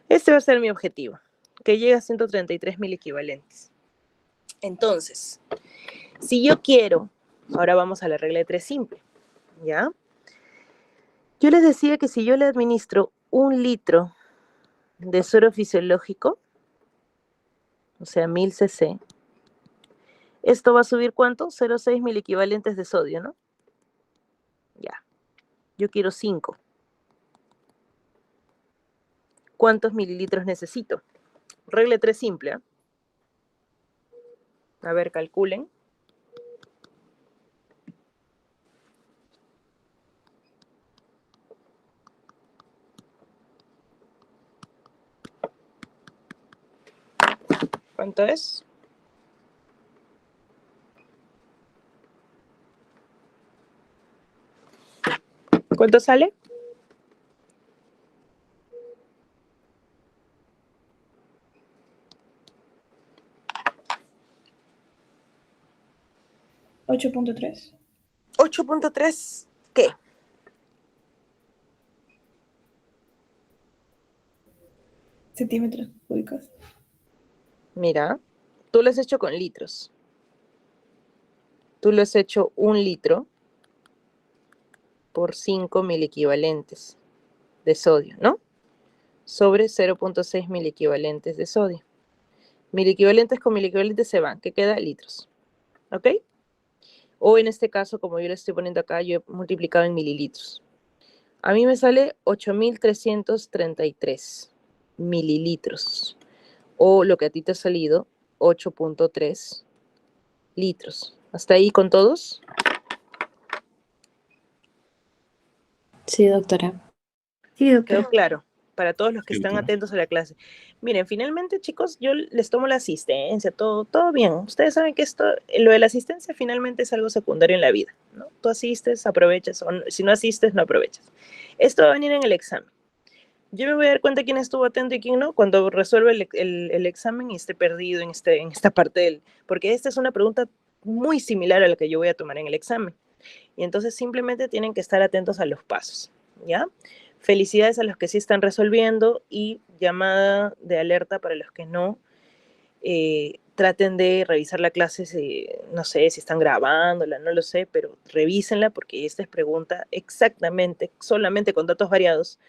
Este va a ser mi objetivo, que llegue a 133 miliequivalentes. Entonces, si yo quiero, ahora vamos a la regla de 3 simple, ¿ya? Yo les decía que si yo le administro 1 litro de suero fisiológico, o sea, 1000 cc, esto va a subir ¿cuánto? 0,6 miliequivalentes de sodio, ¿no? Ya. Yo quiero 5. ¿Cuántos mililitros necesito? Regla 3 simple, ¿eh? A ver, calculen. ¿Cuánto es? ¿Cuánto sale? $8.3 8.3, ¿qué? centímetros cúbicos. Mira, tú lo has hecho con litros. Tú lo has hecho 1 litro por 5 miliequivalentes de sodio, ¿no? Sobre 0,6 miliequivalentes de sodio. Miliequivalentes con miliequivalentes se van, que queda litros. ¿Ok? O en este caso, como yo le estoy poniendo acá, yo he multiplicado en mililitros. A mí me sale 8.333 mililitros. o lo que a ti te ha salido, 8.3 litros. ¿Hasta ahí con todos? Sí, doctora. Sí, ¿Quedó doctora. claro? Para todos los que Sí, están doctora. atentos a la clase. Miren, finalmente, chicos, yo les tomo la asistencia, todo bien. Ustedes saben que lo de la asistencia finalmente es algo secundario en la vida, ¿no? Tú asistes, aprovechas, o si no asistes, no aprovechas. Esto va a venir en el examen. Yo me voy a dar cuenta quién estuvo atento y quién no cuando resuelva el examen y esté perdido en esta parte porque esta es una pregunta muy similar a la que yo voy a tomar en el examen. Y entonces simplemente tienen que estar atentos a los pasos, ¿ya? Felicidades a los que sí están resolviendo y llamada de alerta para los que no. Traten de revisar la clase, no sé si están grabándola, no lo sé, pero revísenla porque esta es pregunta exactamente, solamente con datos variados.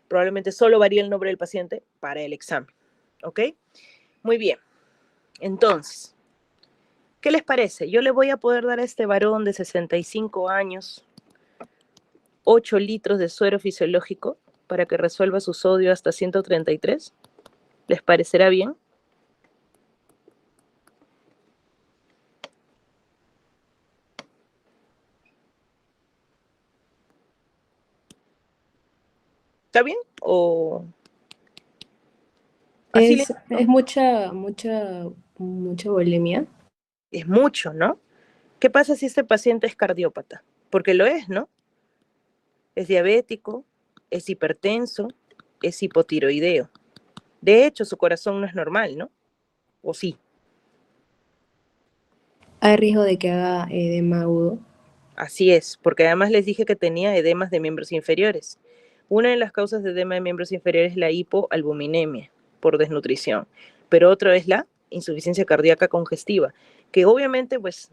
Probablemente solo varía el nombre del paciente para el examen, ¿ok? Muy bien. Entonces, ¿qué les parece? Yo le voy a poder dar a este varón de 65 años 8 litros de suero fisiológico para que resuelva su sodio hasta 133. ¿Les parecerá bien? ¿Está bien? ¿O así le... Es mucha bulimia. Es mucho, ¿no? ¿Qué pasa si este paciente es cardiópata? Porque lo es, ¿no? Es diabético, es hipertenso, es hipotiroideo. De hecho, su corazón no es normal, ¿no? ¿O sí? Hay riesgo de que haga edema agudo. Así es, porque además les dije que tenía edemas de miembros inferiores. Una de las causas de edema de miembros inferiores es la hipoalbuminemia por desnutrición, pero otra es la insuficiencia cardíaca congestiva, que obviamente pues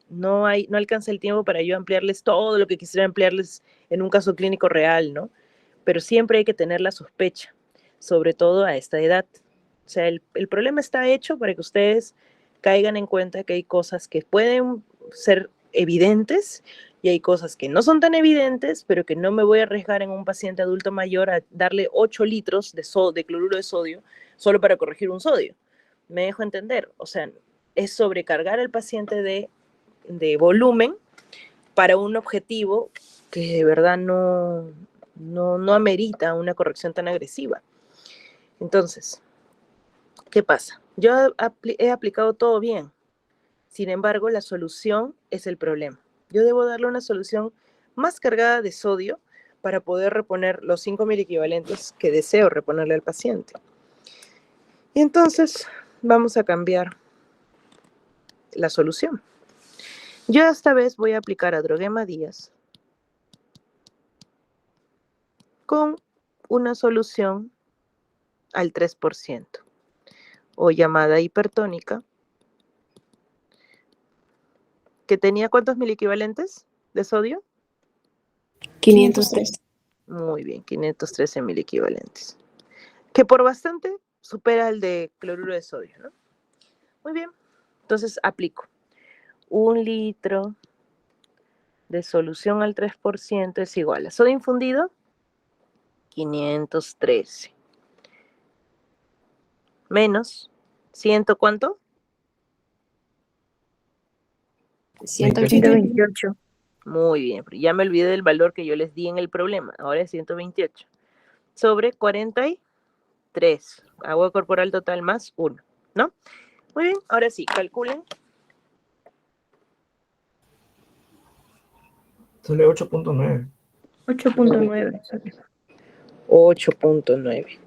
no alcanza el tiempo para yo ampliarles todo lo que quisiera ampliarles en un caso clínico real, ¿no? Pero siempre hay que tener la sospecha, sobre todo a esta edad. O sea, el problema está hecho para que ustedes caigan en cuenta que hay cosas que pueden ser evidentes y hay cosas que no son tan evidentes, pero que no me voy a arriesgar en un paciente adulto mayor a darle 8 litros de cloruro de sodio solo para corregir un sodio. Me dejo entender, o sea, es sobrecargar al paciente de volumen para un objetivo que de verdad no amerita una corrección tan agresiva. Entonces, ¿qué pasa? Yo he aplicado todo bien. Sin embargo, la solución es el problema. Yo debo darle una solución más cargada de sodio para poder reponer los 5 equivalentes que deseo reponerle al paciente. Y entonces vamos a cambiar la solución. Yo esta vez voy a aplicar Adroguema Díaz con una solución al 3% o llamada hipertónica, que tenía ¿cuántos miliequivalentes de sodio? 503. Muy bien, 513 miliequivalentes, que por bastante supera el de cloruro de sodio, ¿no? Muy bien, entonces aplico 1 litro de solución al 3% es igual a sodio infundido, 513, menos, ¿100 cuánto? 128. 128. Muy bien, pero ya me olvidé del valor que yo les di en el problema, ahora es 128, sobre 43, agua corporal total más 1, ¿no? Muy bien, ahora sí, calculen. Sale 8.9. 8.9. 8.9.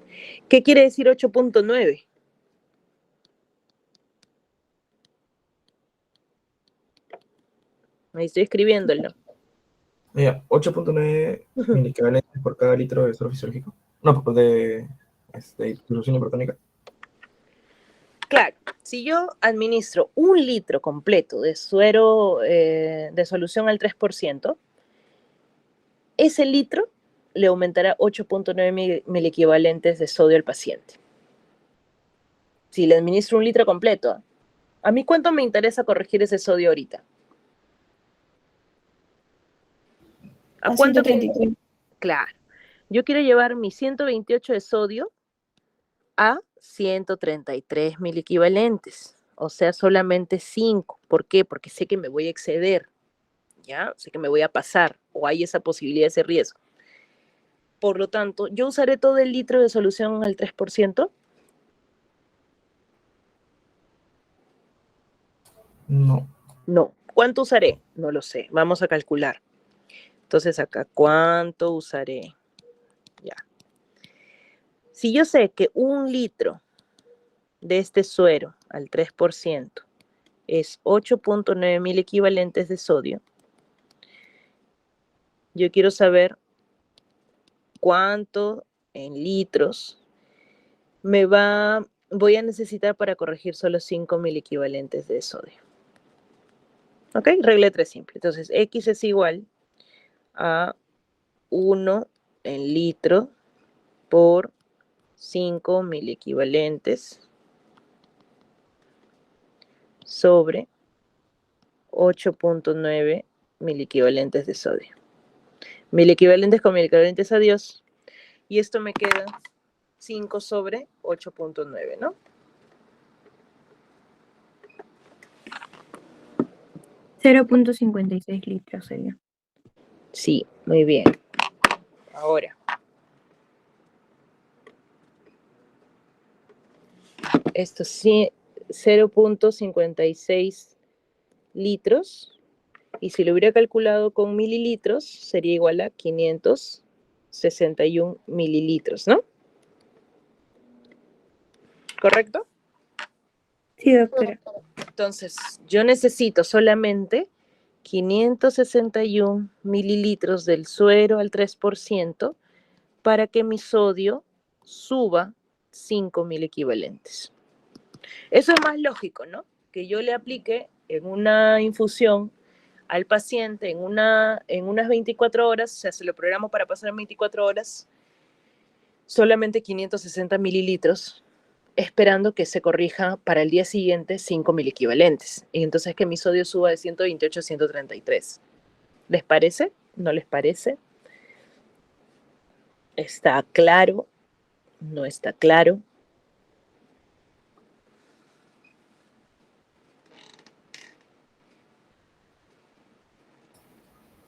¿Qué quiere decir 8.9? Ahí estoy escribiéndolo. Ya, 8.9 miliequivalentes por cada litro de suero fisiológico. No, pues de solución hipertónica. Claro, si yo administro 1 litro completo de suero de solución al 3%, ese litro le aumentará 8.9 miliequivalentes de sodio al paciente. Si le administro 1 litro completo, ¿a mí cuánto me interesa corregir ese sodio ahorita? ¿A A cuánto? 133. Claro. Yo quiero llevar mi 128 de sodio a 133 miliequivalentes, o sea, solamente 5. ¿Por qué? Porque sé que me voy a exceder, ¿ya? Sé que me voy a pasar, o hay esa posibilidad, ese riesgo. Por lo tanto, yo usaré todo el litro de solución al 3%. No. No. ¿Cuánto usaré? No lo sé. Vamos a calcular. Entonces acá, ¿cuánto usaré? Ya. Si yo sé que 1 litro de este suero al 3% es 8.9 mil equivalentes de sodio, yo quiero saber cuánto en litros voy a necesitar para corregir solo 5 mil equivalentes de sodio. ¿Ok? Regla 3 simple. Entonces, X es igual a 1 en litro por 5 mil equivalentes sobre 8.9 mil equivalentes de sodio. Mil equivalentes con mil equivalentes, adiós. Y esto me queda 5 sobre 8.9, ¿no? 0.56 litros sería. Sí, muy bien. Ahora, esto sí, 0.56 litros, y si lo hubiera calculado con mililitros, sería igual a 561 mililitros, ¿no? ¿Correcto? Sí, doctora. Entonces, yo necesito solamente 561 mililitros del suero al 3% para que mi sodio suba 5.000 equivalentes. Eso es más lógico, ¿no? Que yo le aplique en una infusión al paciente en unas 24 horas, o sea, se lo programo para pasar en 24 horas, solamente 560 mililitros, esperando que se corrija para el día siguiente 5.000 equivalentes. Y entonces que mi sodio suba de 128 a 133. ¿Les parece? ¿No les parece? ¿Está claro? ¿No está claro?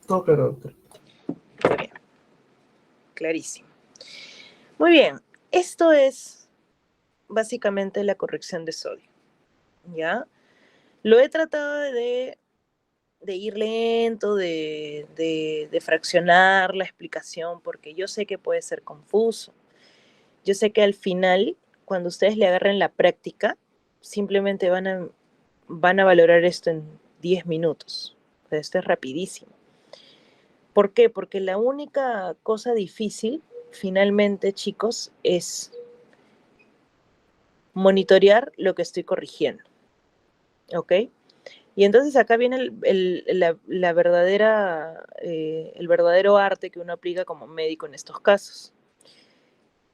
Todo claro, doctor. Muy bien. Clarísimo. Muy bien. Esto es básicamente la corrección de sodio. ¿Ya? Lo he tratado de ir lento, de fraccionar la explicación, porque yo sé que puede ser confuso. Yo sé que al final, cuando ustedes le agarren la práctica, simplemente van a valorar esto en 10 minutos. O sea, esto es rapidísimo. ¿Por qué? Porque la única cosa difícil, finalmente, chicos, es monitorear lo que estoy corrigiendo. ¿Ok? Y entonces acá viene el verdadero arte que uno aplica como médico en estos casos.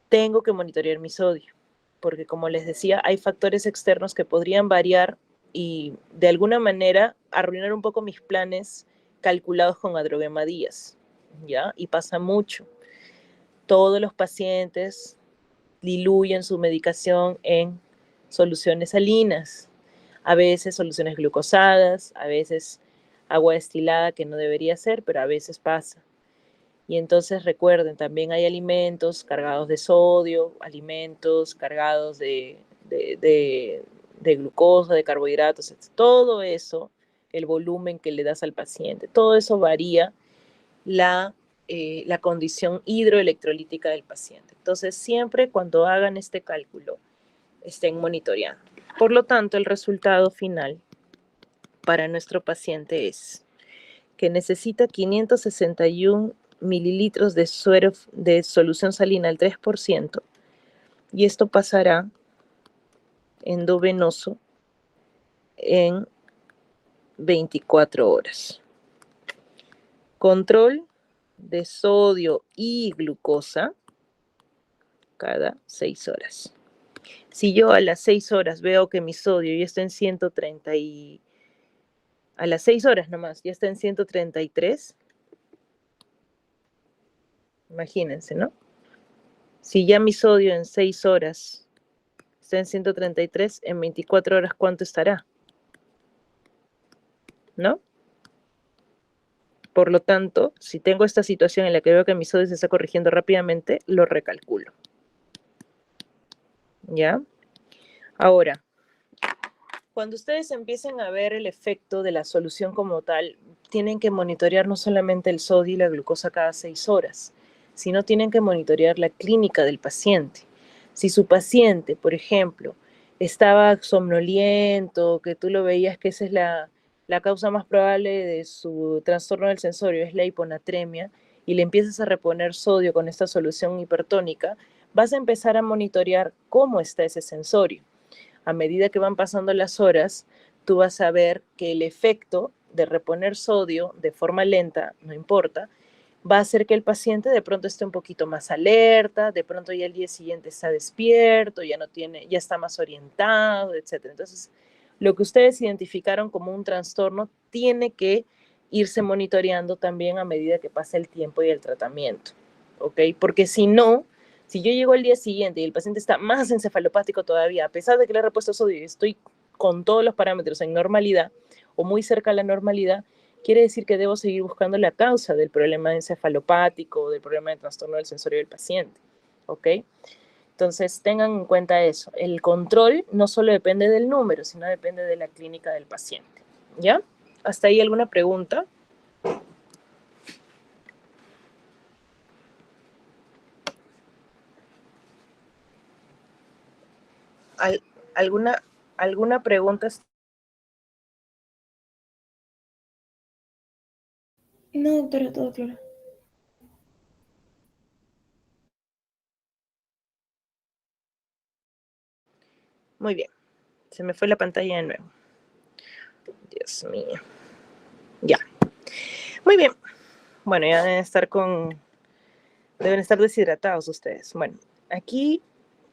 Tengo que monitorear mi sodio, porque como les decía, hay factores externos que podrían variar y de alguna manera arruinar un poco mis planes calculados con adroguemadías, ¿ya? Y pasa mucho. Todos los pacientes diluyen su medicación en soluciones salinas, a veces soluciones glucosadas, a veces agua destilada que no debería ser, pero a veces pasa. Y entonces recuerden, también hay alimentos cargados de sodio, alimentos cargados de glucosa, de carbohidratos, etc. Todo eso, el volumen que le das al paciente, todo eso varía la condición hidroelectrolítica del paciente. Entonces, siempre cuando hagan este cálculo, estén monitoreando. Por lo tanto, el resultado final para nuestro paciente es que necesita 561 mililitros de suero de solución salina al 3%, y esto pasará endovenoso en 24 horas. Control de sodio y glucosa cada 6 horas. Si yo a las 6 horas veo que mi sodio ya está en 130 y a las 6 horas nomás ya está en 133, imagínense, ¿no? Si ya mi sodio en 6 horas está en 133, en 24 horas, ¿cuánto estará? ¿No? Por lo tanto, si tengo esta situación en la que veo que mi sodio se está corrigiendo rápidamente, lo recalculo. ¿Ya? Ahora, cuando ustedes empiecen a ver el efecto de la solución como tal, tienen que monitorear no solamente el sodio y la glucosa cada 6 horas, sino tienen que monitorear la clínica del paciente. Si su paciente, por ejemplo, estaba somnoliento, que tú lo veías que esa es la causa más probable de su trastorno del sensorio, es la hiponatremia, y le empiezas a reponer sodio con esta solución hipertónica, vas a empezar a monitorear cómo está ese sensorio. A medida que van pasando las horas, tú vas a ver que el efecto de reponer sodio de forma lenta, no importa, va a hacer que el paciente de pronto esté un poquito más alerta, de pronto ya el día siguiente está despierto, ya está más orientado, etc. Entonces, lo que ustedes identificaron como un trastorno tiene que irse monitoreando también a medida que pasa el tiempo y el tratamiento, ¿ok? Porque si no, si yo llego al día siguiente y el paciente está más encefalopático todavía, a pesar de que le he repuesto sodio y estoy con todos los parámetros en normalidad o muy cerca a la normalidad, quiere decir que debo seguir buscando la causa del problema encefalopático o del problema de trastorno del sensorio del paciente, ¿ok? Entonces, tengan en cuenta eso. El control no solo depende del número, sino depende de la clínica del paciente, ¿ya? ¿Hasta ahí alguna pregunta? ¿Alguna pregunta? No, doctora, todo claro. Muy bien. Se me fue la pantalla de nuevo. Dios mío. Ya. Muy bien. Bueno, ya deben estar deshidratados ustedes. Bueno, aquí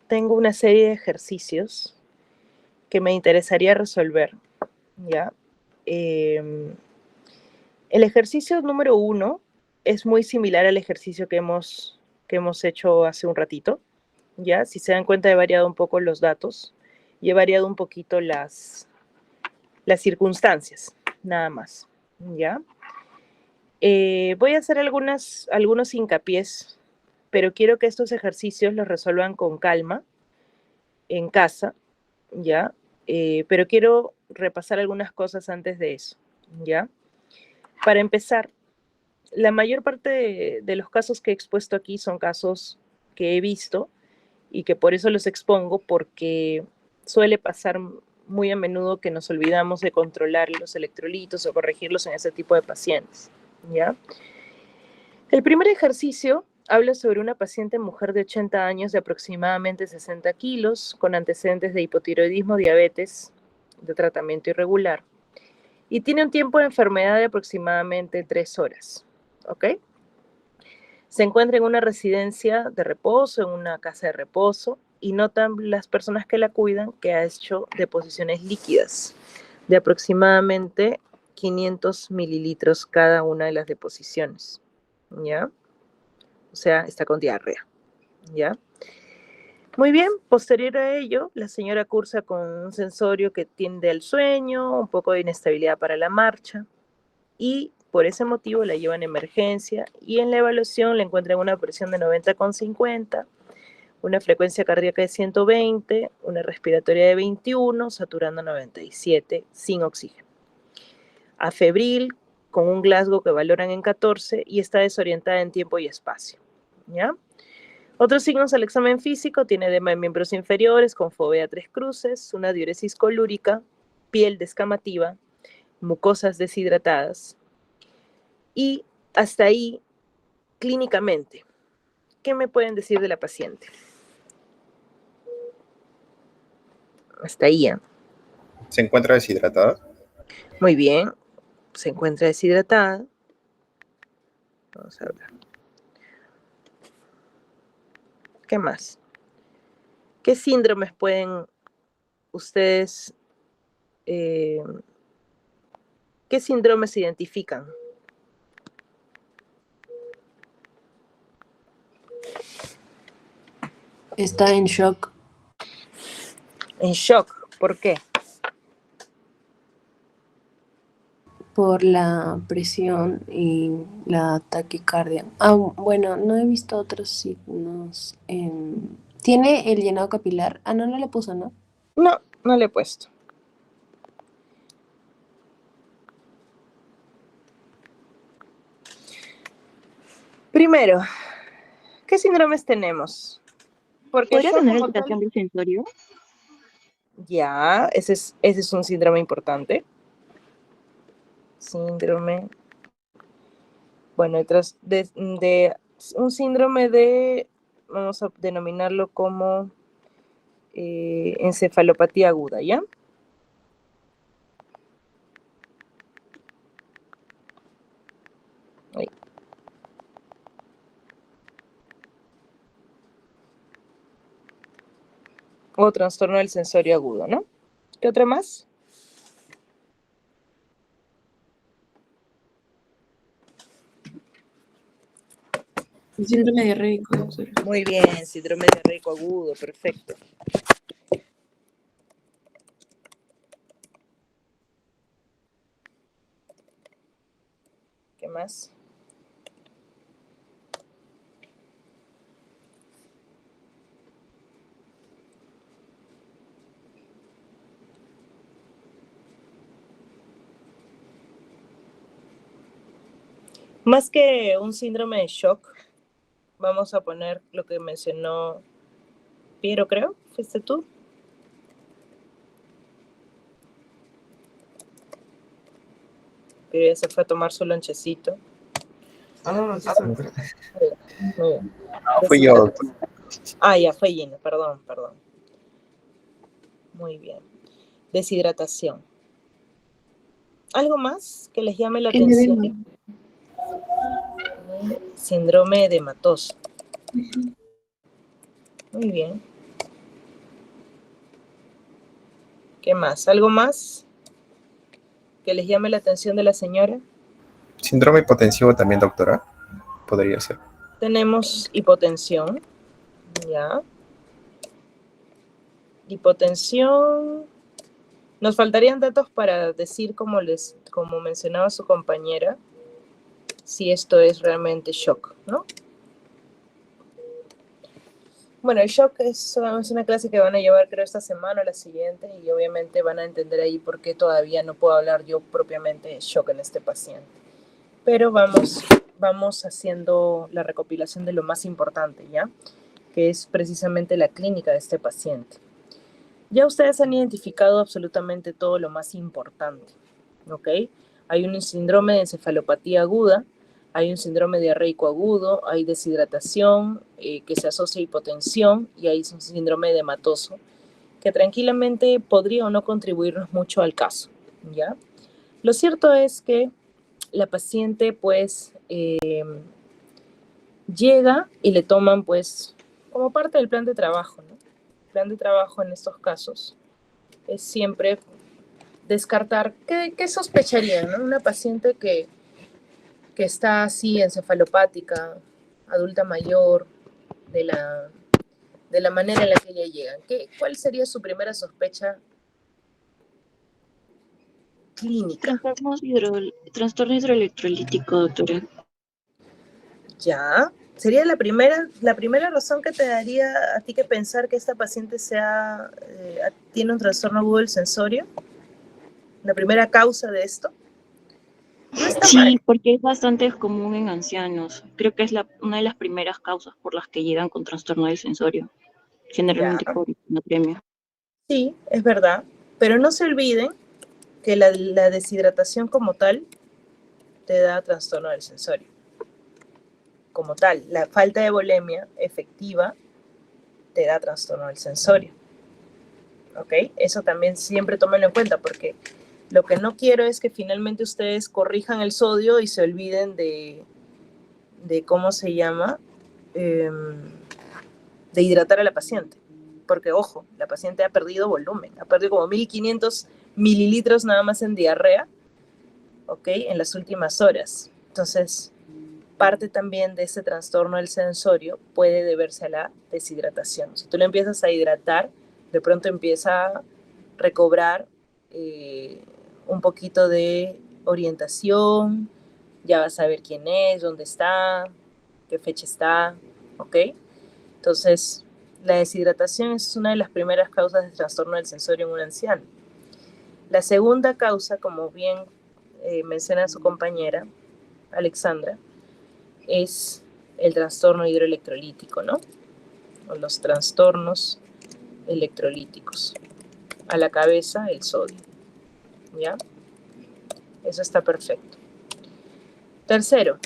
tengo una serie de ejercicios que me interesaría resolver, ¿ya? El ejercicio número 1 es muy similar al ejercicio que hemos hecho hace un ratito, ¿ya? Si se dan cuenta, he variado un poco los datos y he variado un poquito las circunstancias, nada más, ¿ya? Voy a hacer algunos hincapiés, pero quiero que estos ejercicios los resuelvan con calma en casa, ¿ya? Pero quiero repasar algunas cosas antes de eso, ¿ya? Para empezar, la mayor parte de los casos que he expuesto aquí son casos que he visto y que por eso los expongo, porque suele pasar muy a menudo que nos olvidamos de controlar los electrolitos o corregirlos en ese tipo de pacientes, ¿ya? El primer ejercicio habla sobre una paciente mujer de 80 años de aproximadamente 60 kilos, con antecedentes de hipotiroidismo, diabetes, de tratamiento irregular, y tiene un tiempo de enfermedad de aproximadamente 3 horas, ¿ok? Se encuentra en una residencia de reposo, en una casa de reposo, y notan las personas que la cuidan que ha hecho deposiciones líquidas de aproximadamente 500 mililitros cada una de las deposiciones, ¿ya? O sea, está con diarrea, ¿ya? Muy bien, posterior a ello, la señora cursa con un sensorio que tiende al sueño, un poco de inestabilidad para la marcha, y por ese motivo la llevan a emergencia, y en la evaluación le encuentran una presión de 90,50, una frecuencia cardíaca de 120, una respiratoria de 21, saturando 97, sin oxígeno. Afebril, con un Glasgow que valoran en 14, y está desorientada en tiempo y espacio, ¿ya? Otros signos al examen físico: tiene edema en miembros inferiores, con fovea 3 cruces, una diuresis colúrica, piel descamativa, mucosas deshidratadas. Y hasta ahí, clínicamente, ¿qué me pueden decir de la paciente? Hasta ahí, ¿eh? ¿Se encuentra deshidratada? Muy bien, se encuentra deshidratada. Vamos a ver. ¿Qué más? ¿Qué síndromes pueden ustedes, qué síndromes se identifican? Está en shock. En shock. ¿Por qué? Por la presión y la taquicardia. Bueno, no he visto otros signos. ¿Tiene el llenado capilar? No le puso, ¿no? No, no le he puesto. Primero, ¿qué síndromes tenemos? Porque ¿Podría shock tener como tal, alteración del sensorio? ya, ese es un síndrome importante. Síndrome. Bueno, un síndrome de, vamos a denominarlo como encefalopatía aguda, ¿ya? Ahí. O trastorno del sensorio agudo, ¿no? ¿Qué otra más? El síndrome diarreico, doctora. Muy bien, síndrome diarreico agudo, perfecto. ¿Qué más? Más que un síndrome de shock, vamos a poner lo que mencionó Piero, creo. ¿Fuiste tú? Pero ya se fue a tomar su lonchecito. No, sí está, doctora. Muy bien. No, fui yo, doctor. Ah, ya fue Gina, perdón. Muy bien. Deshidratación. ¿Algo más que les llame la El atención? edema. Síndrome edematoso. Muy bien. ¿Qué más? ¿Algo más que les llame la atención de la señora? Síndrome hipotensivo también, doctora. Podría ser. Tenemos hipotensión. Ya. Hipotensión. Nos faltarían datos para decir, como mencionaba su compañera, si esto es realmente shock, ¿no? Bueno, el shock es una clase que van a llevar, creo, esta semana o la siguiente, y obviamente van a entender ahí por qué todavía no puedo hablar yo propiamente de shock en este paciente. Pero vamos haciendo la recopilación de lo más importante, ¿ya? Que es precisamente la clínica de este paciente. Ya ustedes han identificado absolutamente todo lo más importante, ¿ok? Hay un síndrome de encefalopatía aguda, hay un síndrome diarreico agudo, hay deshidratación que se asocia a hipotensión y hay un síndrome edematoso que tranquilamente podría o no contribuirnos mucho al caso, ¿ya? Lo cierto es que la paciente pues llega y le toman pues como parte del plan de trabajo, ¿no? El plan de trabajo en estos casos es siempre descartar qué sospecharían, ¿no? Una paciente que está así encefalopática, adulta mayor, de la manera en la que ella llega. ¿Cuál sería su primera sospecha clínica? Trastorno hidroelectrolítico, doctora. Ya, sería la primera razón que te daría a ti que pensar que esta paciente tiene un trastorno agudo del sensorio. La primera causa de esto. No está mal. Sí, porque es bastante común en ancianos. Creo que es una de las primeras causas por las que llegan con trastorno del sensorio, generalmente Ya. por hipnotremia. Sí, es verdad, pero no se olviden que la deshidratación como tal te da trastorno del sensorio. Como tal, la falta de volemia efectiva te da trastorno del sensorio. ¿Ok? Eso también siempre tómenlo en cuenta, porque lo que no quiero es que finalmente ustedes corrijan el sodio y se olviden de ¿cómo se llama? De hidratar a la paciente. Porque, ojo, la paciente ha perdido volumen, ha perdido como 1500 mililitros nada más en diarrea, ¿ok? En las últimas horas. Entonces, parte también de ese trastorno del sensorio puede deberse a la deshidratación. Si tú le empiezas a hidratar, De pronto empieza a recobrar un poquito de orientación, ya va a saber quién es, dónde está, qué fecha está, ¿ok? Entonces, la deshidratación es una de las primeras causas de trastorno del sensorio en un anciano. La segunda causa, como bien menciona su compañera, Alexandra, es el trastorno hidroelectrolítico, ¿no? O los trastornos electrolíticos. A la cabeza, el sodio, ¿ya? Eso está perfecto. Tercero,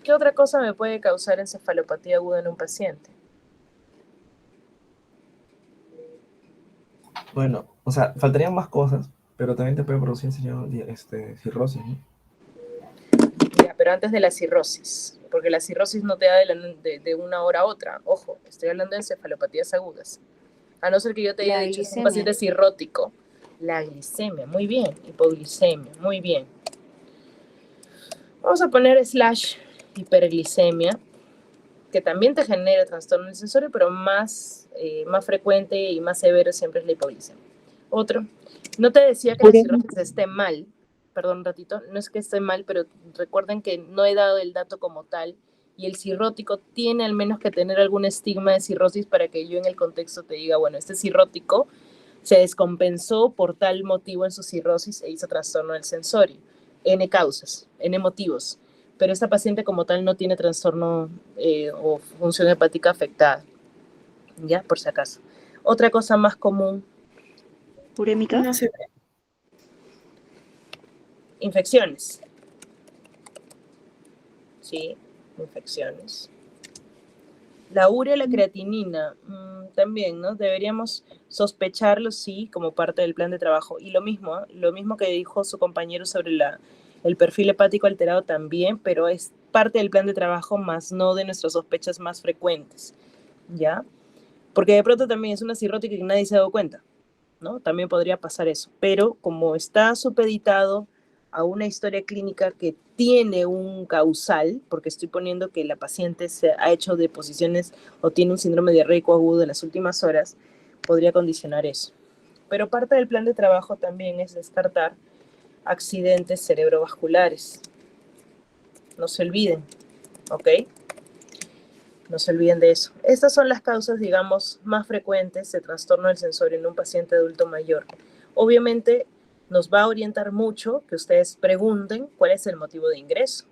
¿qué otra cosa me puede causar encefalopatía aguda en un paciente? Bueno, o sea, faltarían más cosas, pero también te puede producir, señor, cirrosis, ¿no? Ya, pero antes de la cirrosis, porque la cirrosis no te da de una hora a otra. Ojo, estoy hablando de encefalopatías agudas. A no ser que yo te haya La dicho que es un glicemia. paciente cirrótico. La glicemia, muy bien. Hipoglicemia, muy bien. Vamos a poner / hiperglicemia, que también te genera trastorno del sensorio, pero más frecuente y más severo siempre es la hipoglicemia. Otro, no te decía que la cirrosis esté mal, perdón un ratito, no es que esté mal, pero recuerden que no he dado el dato como tal, y el cirrótico tiene al menos que tener algún estigma de cirrosis para que yo en el contexto te diga, bueno, este cirrótico se descompensó por tal motivo en su cirrosis e hizo trastorno del sensorio. N causas, N motivos. Pero esta paciente como tal no tiene trastorno o función hepática afectada. ¿Ya? Por si acaso. Otra cosa más común. ¿Urémica? No sé. Infecciones. Sí, infecciones. La urea y la creatinina, también, ¿no? Deberíamos sospecharlo, sí, como parte del plan de trabajo. Y lo mismo que dijo su compañero sobre el perfil hepático alterado también, pero es parte del plan de trabajo, más no de nuestras sospechas más frecuentes, ¿ya? Porque de pronto también es una cirrótica y nadie se ha dado cuenta, ¿no? También podría pasar eso. Pero como está supeditado a una historia clínica que tiene un causal, porque estoy poniendo que la paciente se ha hecho deposiciones o tiene un síndrome diarreico agudo en las últimas horas, podría condicionar eso. Pero parte del plan de trabajo también es descartar accidentes cerebrovasculares. No se olviden, ¿ok? No se olviden de eso. Estas son las causas, digamos, más frecuentes de trastorno del sensorio en un paciente adulto mayor. Obviamente, nos va a orientar mucho que ustedes pregunten cuál es el motivo de ingreso.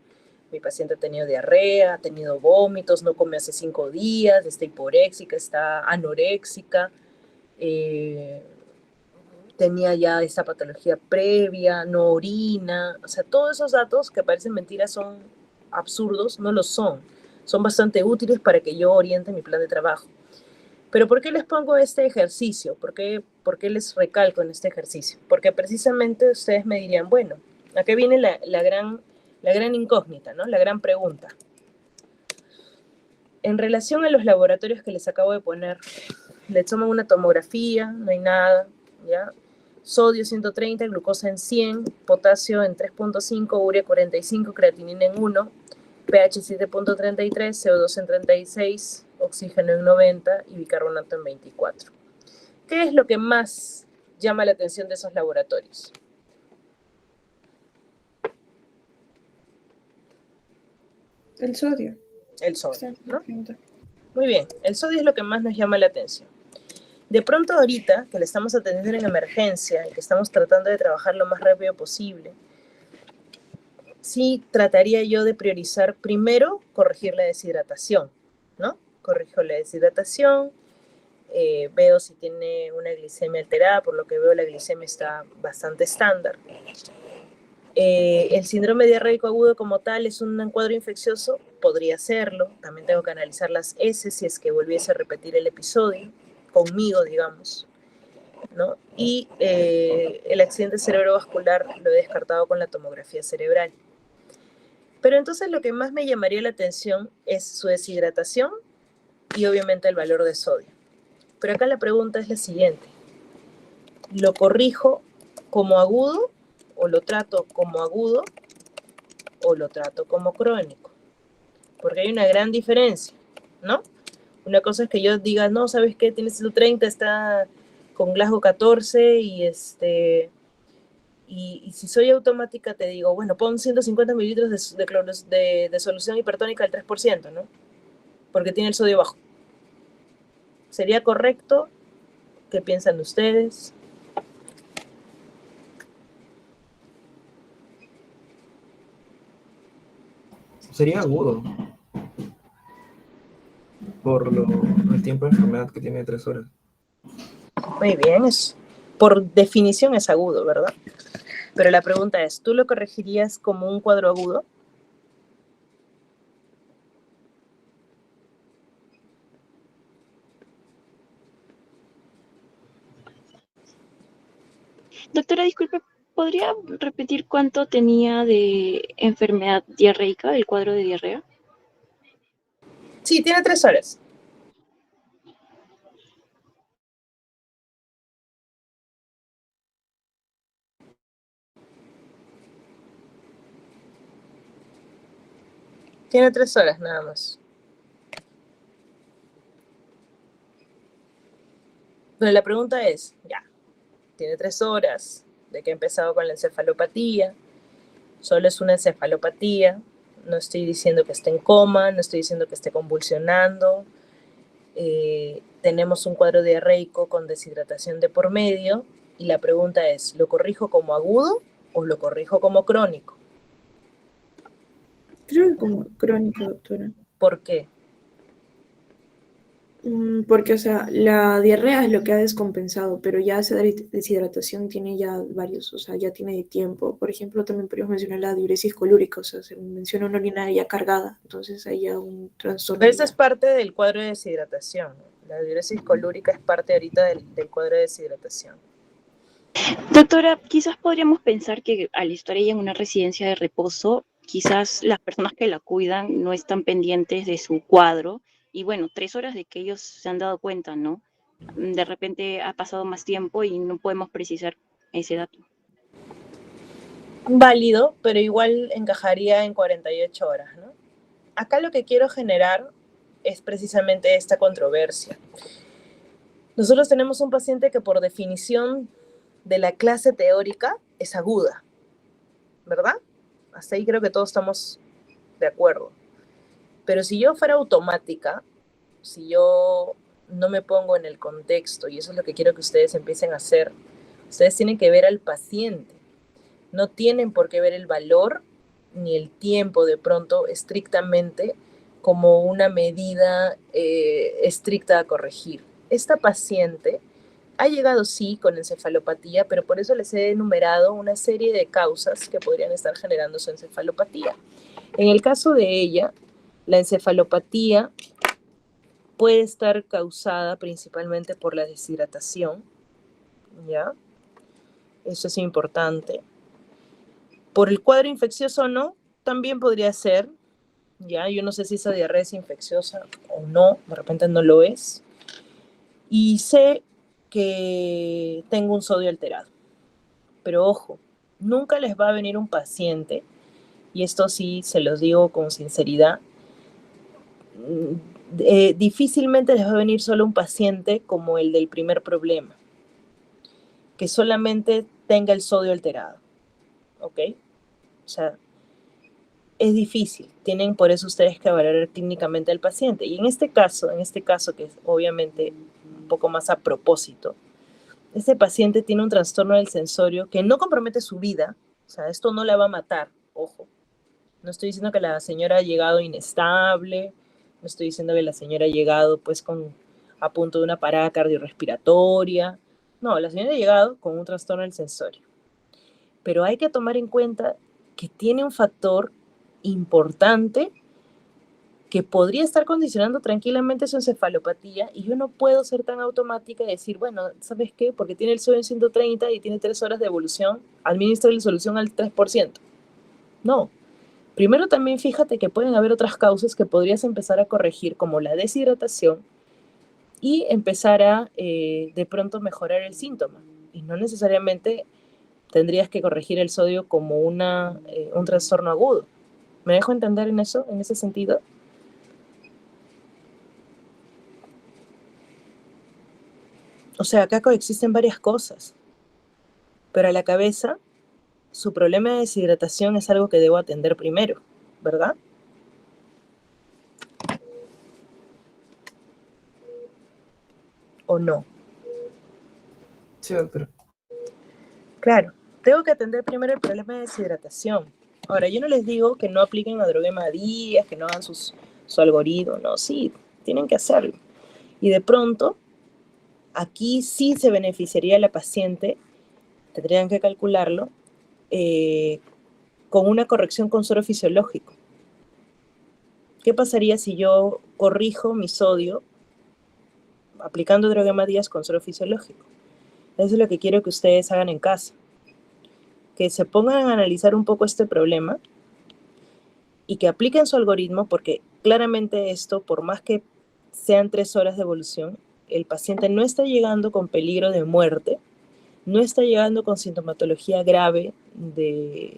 Mi paciente ha tenido diarrea, ha tenido vómitos, no come hace 5 días, está hiporéxica, está anoréxica, tenía ya esa patología previa, no orina. O sea, todos esos datos que parecen mentiras son absurdos, no lo son. Son bastante útiles para que yo oriente mi plan de trabajo. Pero ¿por qué les pongo este ejercicio? ¿Por qué les recalco en este ejercicio? Porque precisamente ustedes me dirían, bueno, acá viene la gran incógnita, ¿no? La gran pregunta. En relación a los laboratorios que les acabo de poner, le toman una tomografía, no hay nada, ¿ya? Sodio 130, glucosa en 100, potasio en 3.5, urea 45, creatinina en 1, pH 7.33, CO2 en 36, oxígeno en 90 y bicarbonato en 24. ¿Qué es lo que más llama la atención de esos laboratorios? El sodio. El sodio, ¿no? Muy bien, el sodio es lo que más nos llama la atención. De pronto ahorita, que le estamos atendiendo en emergencia y que estamos tratando de trabajar lo más rápido posible, sí trataría yo de priorizar primero corregir la deshidratación, ¿no? Corrijo la deshidratación, veo si tiene una glicemia alterada, por lo que veo la glicemia está bastante estándar. El síndrome diarreico agudo como tal es un cuadro infeccioso, podría serlo, también tengo que analizar las heces si es que volviese a repetir el episodio, conmigo, digamos, ¿no? Y el accidente cerebrovascular lo he descartado con la tomografía cerebral. Pero entonces lo que más me llamaría la atención es su deshidratación y obviamente el valor de sodio. Pero acá la pregunta es la siguiente. ¿Lo corrijo como agudo o lo trato como agudo o lo trato como crónico? Porque hay una gran diferencia, ¿no? Una cosa es que yo diga, no, ¿sabes qué? Tienes 130, está con Glasgow 14 y y si soy automática te digo, bueno, pon 150 mililitros de solución hipertónica al 3%, ¿no? Porque tiene el sodio bajo. ¿Sería correcto? ¿Qué piensan ustedes? Sería agudo por el tiempo de enfermedad que tiene 3 horas. Muy bien, por definición es agudo, ¿verdad? Pero la pregunta es, ¿tú lo corregirías como un cuadro agudo? Doctora, disculpe, ¿podría repetir cuánto tenía de enfermedad diarreica, el cuadro de diarrea? Sí, tiene 3 horas. Tiene 3 horas nada más. Pero la pregunta es, ya, tiene 3 horas de que ha empezado con la encefalopatía, solo es una encefalopatía, no estoy diciendo que esté en coma, no estoy diciendo que esté convulsionando, tenemos un cuadro diarreico con deshidratación de por medio, y la pregunta es, ¿lo corrijo como agudo o lo corrijo como crónico? Creo que como crónico, doctora. ¿Por qué? Porque, o sea, la diarrea es lo que ha descompensado, pero ya esa deshidratación tiene ya varios, o sea, ya tiene de tiempo. Por ejemplo, también podríamos mencionar la diuresis colúrica, o sea, se menciona una orina ya cargada, entonces hay ya un trastorno. Pero eso es parte del cuadro de deshidratación, ¿no? La diuresis colúrica es parte ahorita del cuadro de deshidratación. Doctora, quizás podríamos pensar que al estar ella en una residencia de reposo, quizás las personas que la cuidan no están pendientes de su cuadro y bueno, 3 horas de que ellos se han dado cuenta, ¿no? De repente ha pasado más tiempo y no podemos precisar ese dato. Válido, pero igual encajaría en 48 horas, ¿no? Acá lo que quiero generar es precisamente esta controversia. Nosotros tenemos un paciente que por definición de la clase teórica es aguda, ¿verdad? Hasta ahí creo que todos estamos de acuerdo. Pero si yo fuera automática, si yo no me pongo en el contexto, y eso es lo que quiero que ustedes empiecen a hacer, ustedes tienen que ver al paciente. No tienen por qué ver el valor ni el tiempo de pronto estrictamente como una medida estricta a corregir. Esta paciente ha llegado sí con encefalopatía, pero por eso les he enumerado una serie de causas que podrían estar generando su encefalopatía. En el caso de ella, la encefalopatía puede estar causada principalmente por la deshidratación, ¿ya? Eso es importante. Por el cuadro infeccioso o no, también podría ser, ¿ya? Yo no sé si esa diarrea es infecciosa o no, de repente no lo es. Y sé que tengo un sodio alterado. Pero ojo, nunca les va a venir un paciente, y esto sí se los digo con sinceridad, difícilmente les va a venir solo un paciente como el del primer problema, que solamente tenga el sodio alterado, ¿ok? O sea, es difícil, tienen por eso ustedes que valorar clínicamente al paciente. Y en este caso que es obviamente un poco más a propósito, este paciente tiene un trastorno del sensorio que no compromete su vida, o sea, esto no la va a matar, ojo. No estoy diciendo que la señora ha llegado inestable, no estoy diciendo que la señora ha llegado pues a punto de una parada cardiorrespiratoria. No, la señora ha llegado con un trastorno del sensorio. Pero hay que tomar en cuenta que tiene un factor importante que podría estar condicionando tranquilamente su encefalopatía, y yo no puedo ser tan automática y decir, bueno, ¿sabes qué? Porque tiene el sodio en 130 y tiene 3 horas de evolución, administra la solución al 3%. No. Primero también fíjate que pueden haber otras causas que podrías empezar a corregir, como la deshidratación, y empezar a de pronto mejorar el síntoma. Y no necesariamente tendrías que corregir el sodio como un trastorno agudo. ¿Me dejo entender en eso, en ese sentido? O sea, acá coexisten varias cosas. Pero a la cabeza, su problema de deshidratación es algo que debo atender primero, ¿verdad? ¿O no? Sí, doctora. Claro, tengo que atender primero el problema de deshidratación. Ahora, yo no les digo que no apliquen Adroguema Díaz, que no hagan su algoritmo, no, sí, tienen que hacerlo. Y de pronto, aquí sí se beneficiaría la paciente, tendrían que calcularlo, con una corrección con suero fisiológico. ¿Qué pasaría si yo corrijo mi sodio aplicando Adroguema Díaz con suero fisiológico? Eso es lo que quiero que ustedes hagan en casa. Que se pongan a analizar un poco este problema y que apliquen su algoritmo, porque claramente esto, por más que sean 3 horas de evolución, el paciente no está llegando con peligro de muerte, no está llegando con sintomatología grave,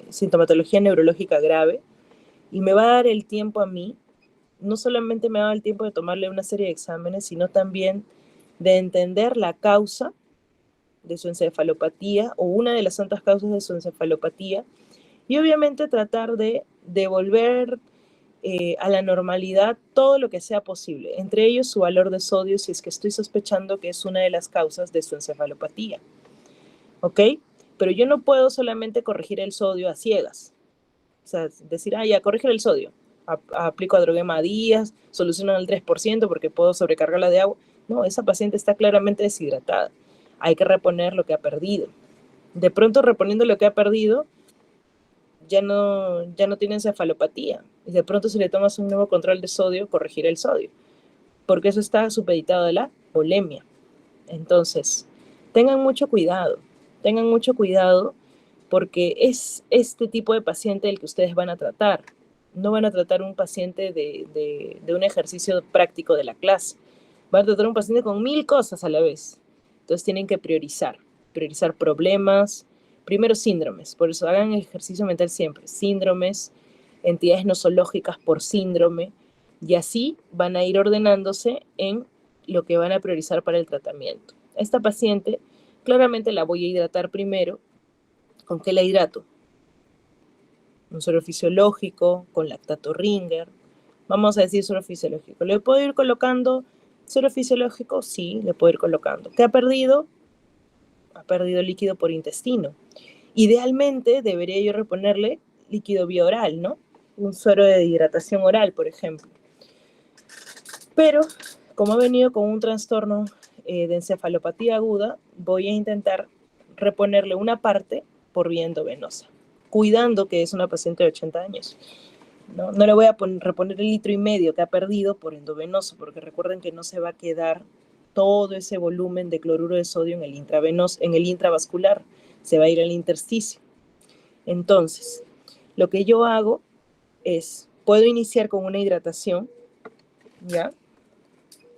sintomatología neurológica grave, y me va a dar el tiempo a mí, no solamente me va a dar el tiempo de tomarle una serie de exámenes, sino también de entender la causa de su encefalopatía o una de las tantas causas de su encefalopatía, y obviamente tratar de devolver a la normalidad todo lo que sea posible, entre ellos su valor de sodio, si es que estoy sospechando que es una de las causas de su encefalopatía. ¿Ok? Pero yo no puedo solamente corregir el sodio a ciegas. O sea, decir, ya, corrige el sodio. Aplico Adroguema Díaz, soluciono al 3% porque puedo sobrecargarla de agua. No, esa paciente está claramente deshidratada. Hay que reponer lo que ha perdido. De pronto, reponiendo lo que ha perdido, ya no tiene encefalopatía. Y de pronto, si le tomas un nuevo control de sodio, corregirá el sodio. Porque eso está supeditado a la volemia. Entonces, tengan mucho cuidado porque es este tipo de paciente el que ustedes van a tratar. No van a tratar un paciente de un ejercicio práctico de la clase. Van a tratar un paciente con 1000 cosas a la vez. Entonces tienen que priorizar problemas, primero síndromes, por eso hagan el ejercicio mental siempre, síndromes, entidades nosológicas por síndrome, y así van a ir ordenándose en lo que van a priorizar para el tratamiento. Esta paciente claramente la voy a hidratar primero. ¿Con qué la hidrato? Un suero fisiológico, con lactato Ringer. Vamos a decir suero fisiológico. ¿Le puedo ir colocando suero fisiológico? Sí, le puedo ir colocando. ¿Qué ha perdido? Ha perdido líquido por intestino. Idealmente debería yo reponerle líquido vía oral, ¿no? Un suero de hidratación oral, por ejemplo. Pero, como ha venido con un trastorno de encefalopatía aguda, voy a intentar reponerle una parte por vía endovenosa, cuidando que es una paciente de 80 años. No le voy a reponer el 1,5 litros que ha perdido por endovenoso, porque recuerden que no se va a quedar todo ese volumen de cloruro de sodio en el intravenoso, en el intravascular, se va a ir al intersticio. Entonces, lo que yo hago es, puedo iniciar con una hidratación, ¿ya?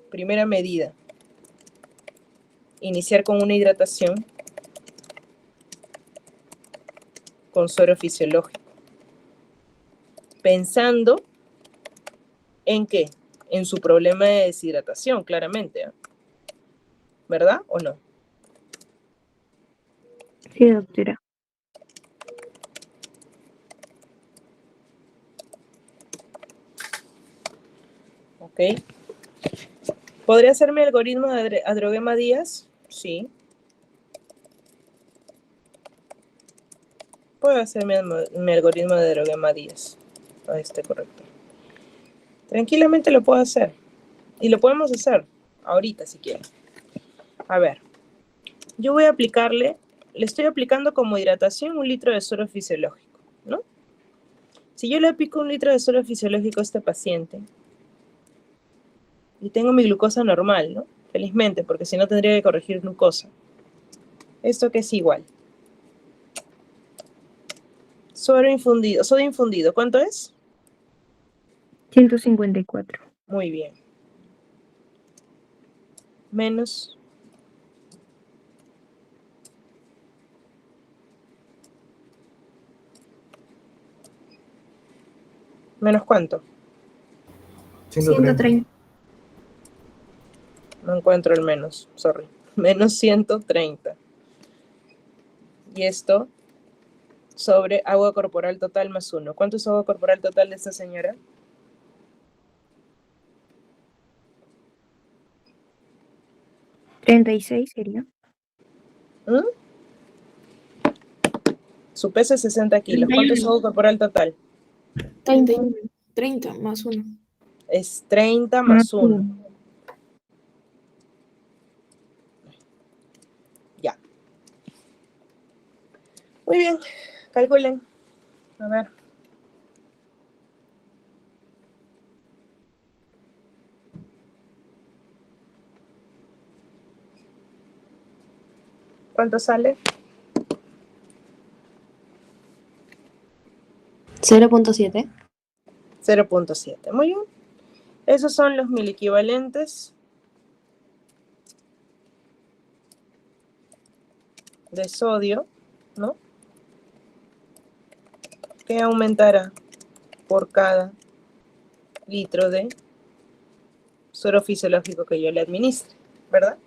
Primera medida, iniciar con una hidratación con suero fisiológico, pensando en qué, en su problema de deshidratación, claramente, ¿eh? ¿Verdad o no? Sí, doctora. ¿Ok? ¿Podría hacer mi algoritmo de Adroguema Díaz? Sí. Puedo hacer mi algoritmo de Adroguema Díaz. Ahí está correcto. Tranquilamente lo puedo hacer. Y lo podemos hacer ahorita si quieren. A ver. Yo voy a aplicarle, le estoy aplicando como hidratación 1 litro de suero fisiológico, ¿no? Si yo le aplico 1 litro de suero fisiológico a este paciente y tengo mi glucosa normal, ¿no? Felizmente, porque si no tendría que corregir glucosa. Esto que es igual. Sodio infundido, ¿cuánto es? 154. Muy bien. Menos. ¿Menos cuánto? 130. 130. No encuentro el menos, sorry. menos 130. Y esto sobre agua corporal total más 1. ¿Cuánto es agua corporal total de esta señora? ¿36 sería? ¿Mm? Su peso es 60 kilos. ¿Cuánto es agua corporal total? 31. 30 más 1. Es 30 más 1. Ya. Muy bien. Calculen. A ver. ¿Cuánto sale? 0.7. 0.7. Muy bien. Esos son los miliequivalentes de sodio, ¿no? Que aumentará por cada litro de suero fisiológico que yo le administre, ¿verdad?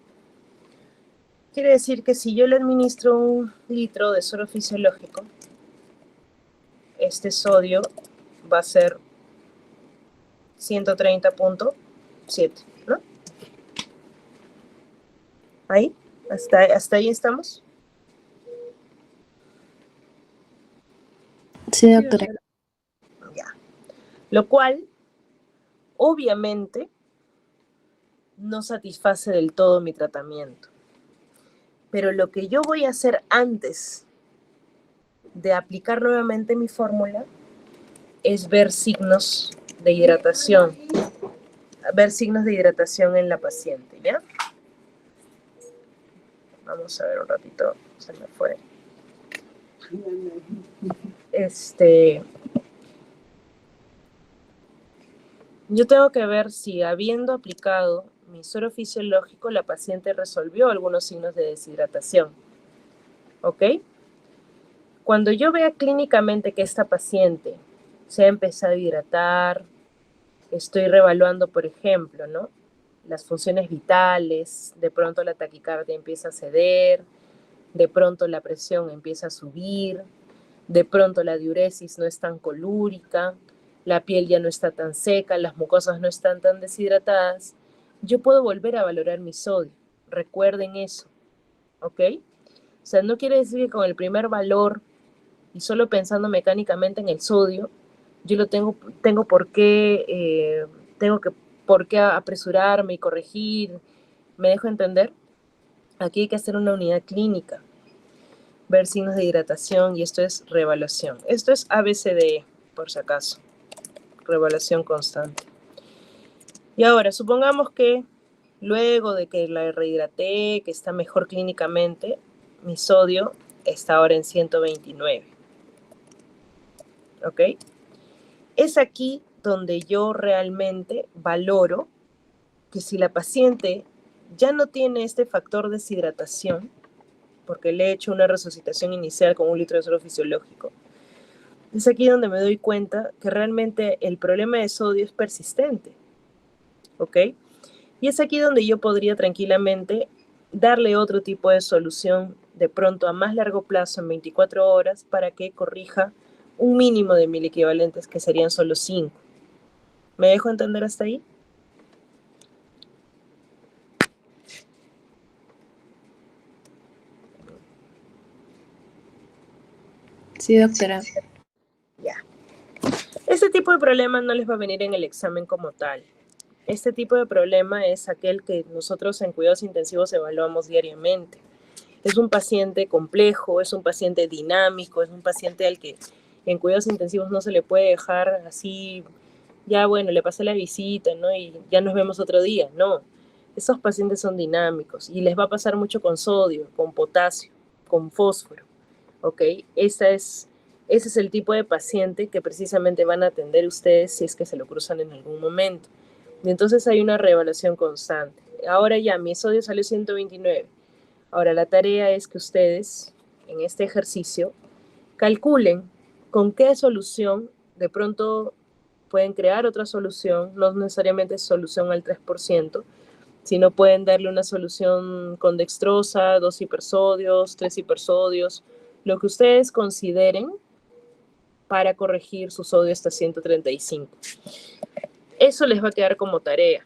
Quiere decir que si yo le administro 1 litro de suero fisiológico, este sodio va a ser 130.7, ¿no? Ahí, hasta ahí estamos. Sí, doctora. Ya. Lo cual, obviamente, no satisface del todo mi tratamiento. Pero lo que yo voy a hacer antes de aplicar nuevamente mi fórmula es ver signos de hidratación. Ver signos de hidratación en la paciente, ¿ya? Vamos a ver un ratito, se me fue. Yo tengo que ver si habiendo aplicado mi suero fisiológico, la paciente resolvió algunos signos de deshidratación. ¿Ok? Cuando yo vea clínicamente que esta paciente se ha empezado a hidratar, estoy reevaluando, por ejemplo, ¿no? Las funciones vitales, de pronto la taquicardia empieza a ceder, de pronto la presión empieza a subir, de pronto la diuresis no es tan colúrica, la piel ya no está tan seca, las mucosas no están tan deshidratadas, yo puedo volver a valorar mi sodio. Recuerden eso, ¿ok? O sea, no quiere decir que con el primer valor y solo pensando mecánicamente en el sodio, yo lo tengo por qué apresurarme y corregir. ¿Me dejo entender? Aquí hay que hacer una unidad clínica, ver signos de hidratación y esto es reevaluación. Esto es ABCDE, por si acaso. Reevaluación constante. Y ahora, supongamos que luego de que la rehidraté, que está mejor clínicamente, mi sodio está ahora en 129. ¿Ok? Es aquí donde yo realmente valoro que si la paciente ya no tiene este factor de deshidratación, porque le he hecho una resucitación inicial con 1 litro de suero fisiológico, es aquí donde me doy cuenta que realmente el problema de sodio es persistente, ¿ok? Y es aquí donde yo podría tranquilamente darle otro tipo de solución de pronto a más largo plazo en 24 horas para que corrija un mínimo de miliequivalentes que serían solo 5. ¿Me dejo entender hasta ahí? Sí, doctora. Ya. Este tipo de problema no les va a venir en el examen como tal. Este tipo de problema es aquel que nosotros en cuidados intensivos evaluamos diariamente. Es un paciente complejo, es un paciente dinámico, es un paciente al que en cuidados intensivos no se le puede dejar así, ya bueno, le pasé la visita, ¿no? Y ya nos vemos otro día. No, esos pacientes son dinámicos y les va a pasar mucho con sodio, con potasio, con fósforo, ¿ok? Ese es el tipo de paciente que precisamente van a atender ustedes si es que se lo cruzan en algún momento. Y entonces hay una reevaluación constante. Ahora ya, mi sodio salió 129. Ahora la tarea es que ustedes, en este ejercicio, calculen con qué solución, de pronto pueden crear otra solución, no necesariamente solución al 3%, Si no, pueden darle una solución con dextrosa, 2 hipersodios, 3 hipersodios, lo que ustedes consideren para corregir su sodio hasta 135. Eso les va a quedar como tarea,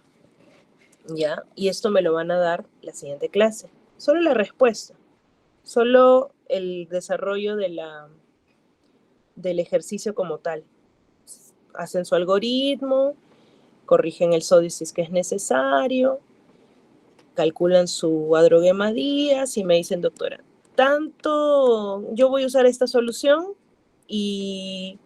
¿ya? Y esto me lo van a dar la siguiente clase. Solo la respuesta, solo el desarrollo del ejercicio como tal. Hacen su algoritmo, corrigen el sodio si es que es necesario, calculan su adrogema días y me dicen, doctora, yo voy a usar esta solución y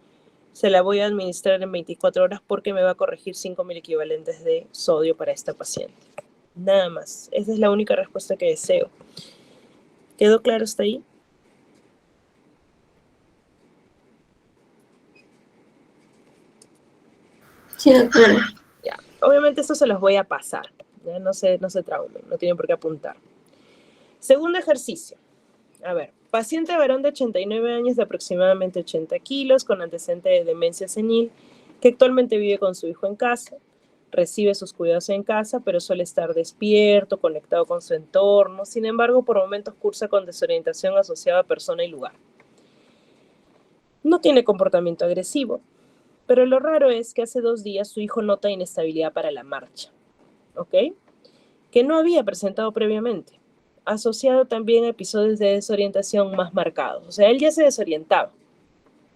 se la voy a administrar en 24 horas porque me va a corregir 5.000 equivalentes de sodio para esta paciente. Nada más. Esa es la única respuesta que deseo. ¿Quedó claro hasta ahí? Sí, doctora. Ya. Obviamente esto se los voy a pasar. Ya no se traumen, no tienen por qué apuntar. Segundo ejercicio. A ver, paciente varón de 89 años de aproximadamente 80 kilos con antecedente de demencia senil que actualmente vive con su hijo en casa, recibe sus cuidados en casa, pero suele estar despierto, conectado con su entorno. Sin embargo, por momentos cursa con desorientación asociada a persona y lugar. No tiene comportamiento agresivo, pero lo raro es que hace 2 días su hijo nota inestabilidad para la marcha, ¿ok? Que no había presentado previamente, asociado también a episodios de desorientación más marcados. O sea, él ya se desorientaba,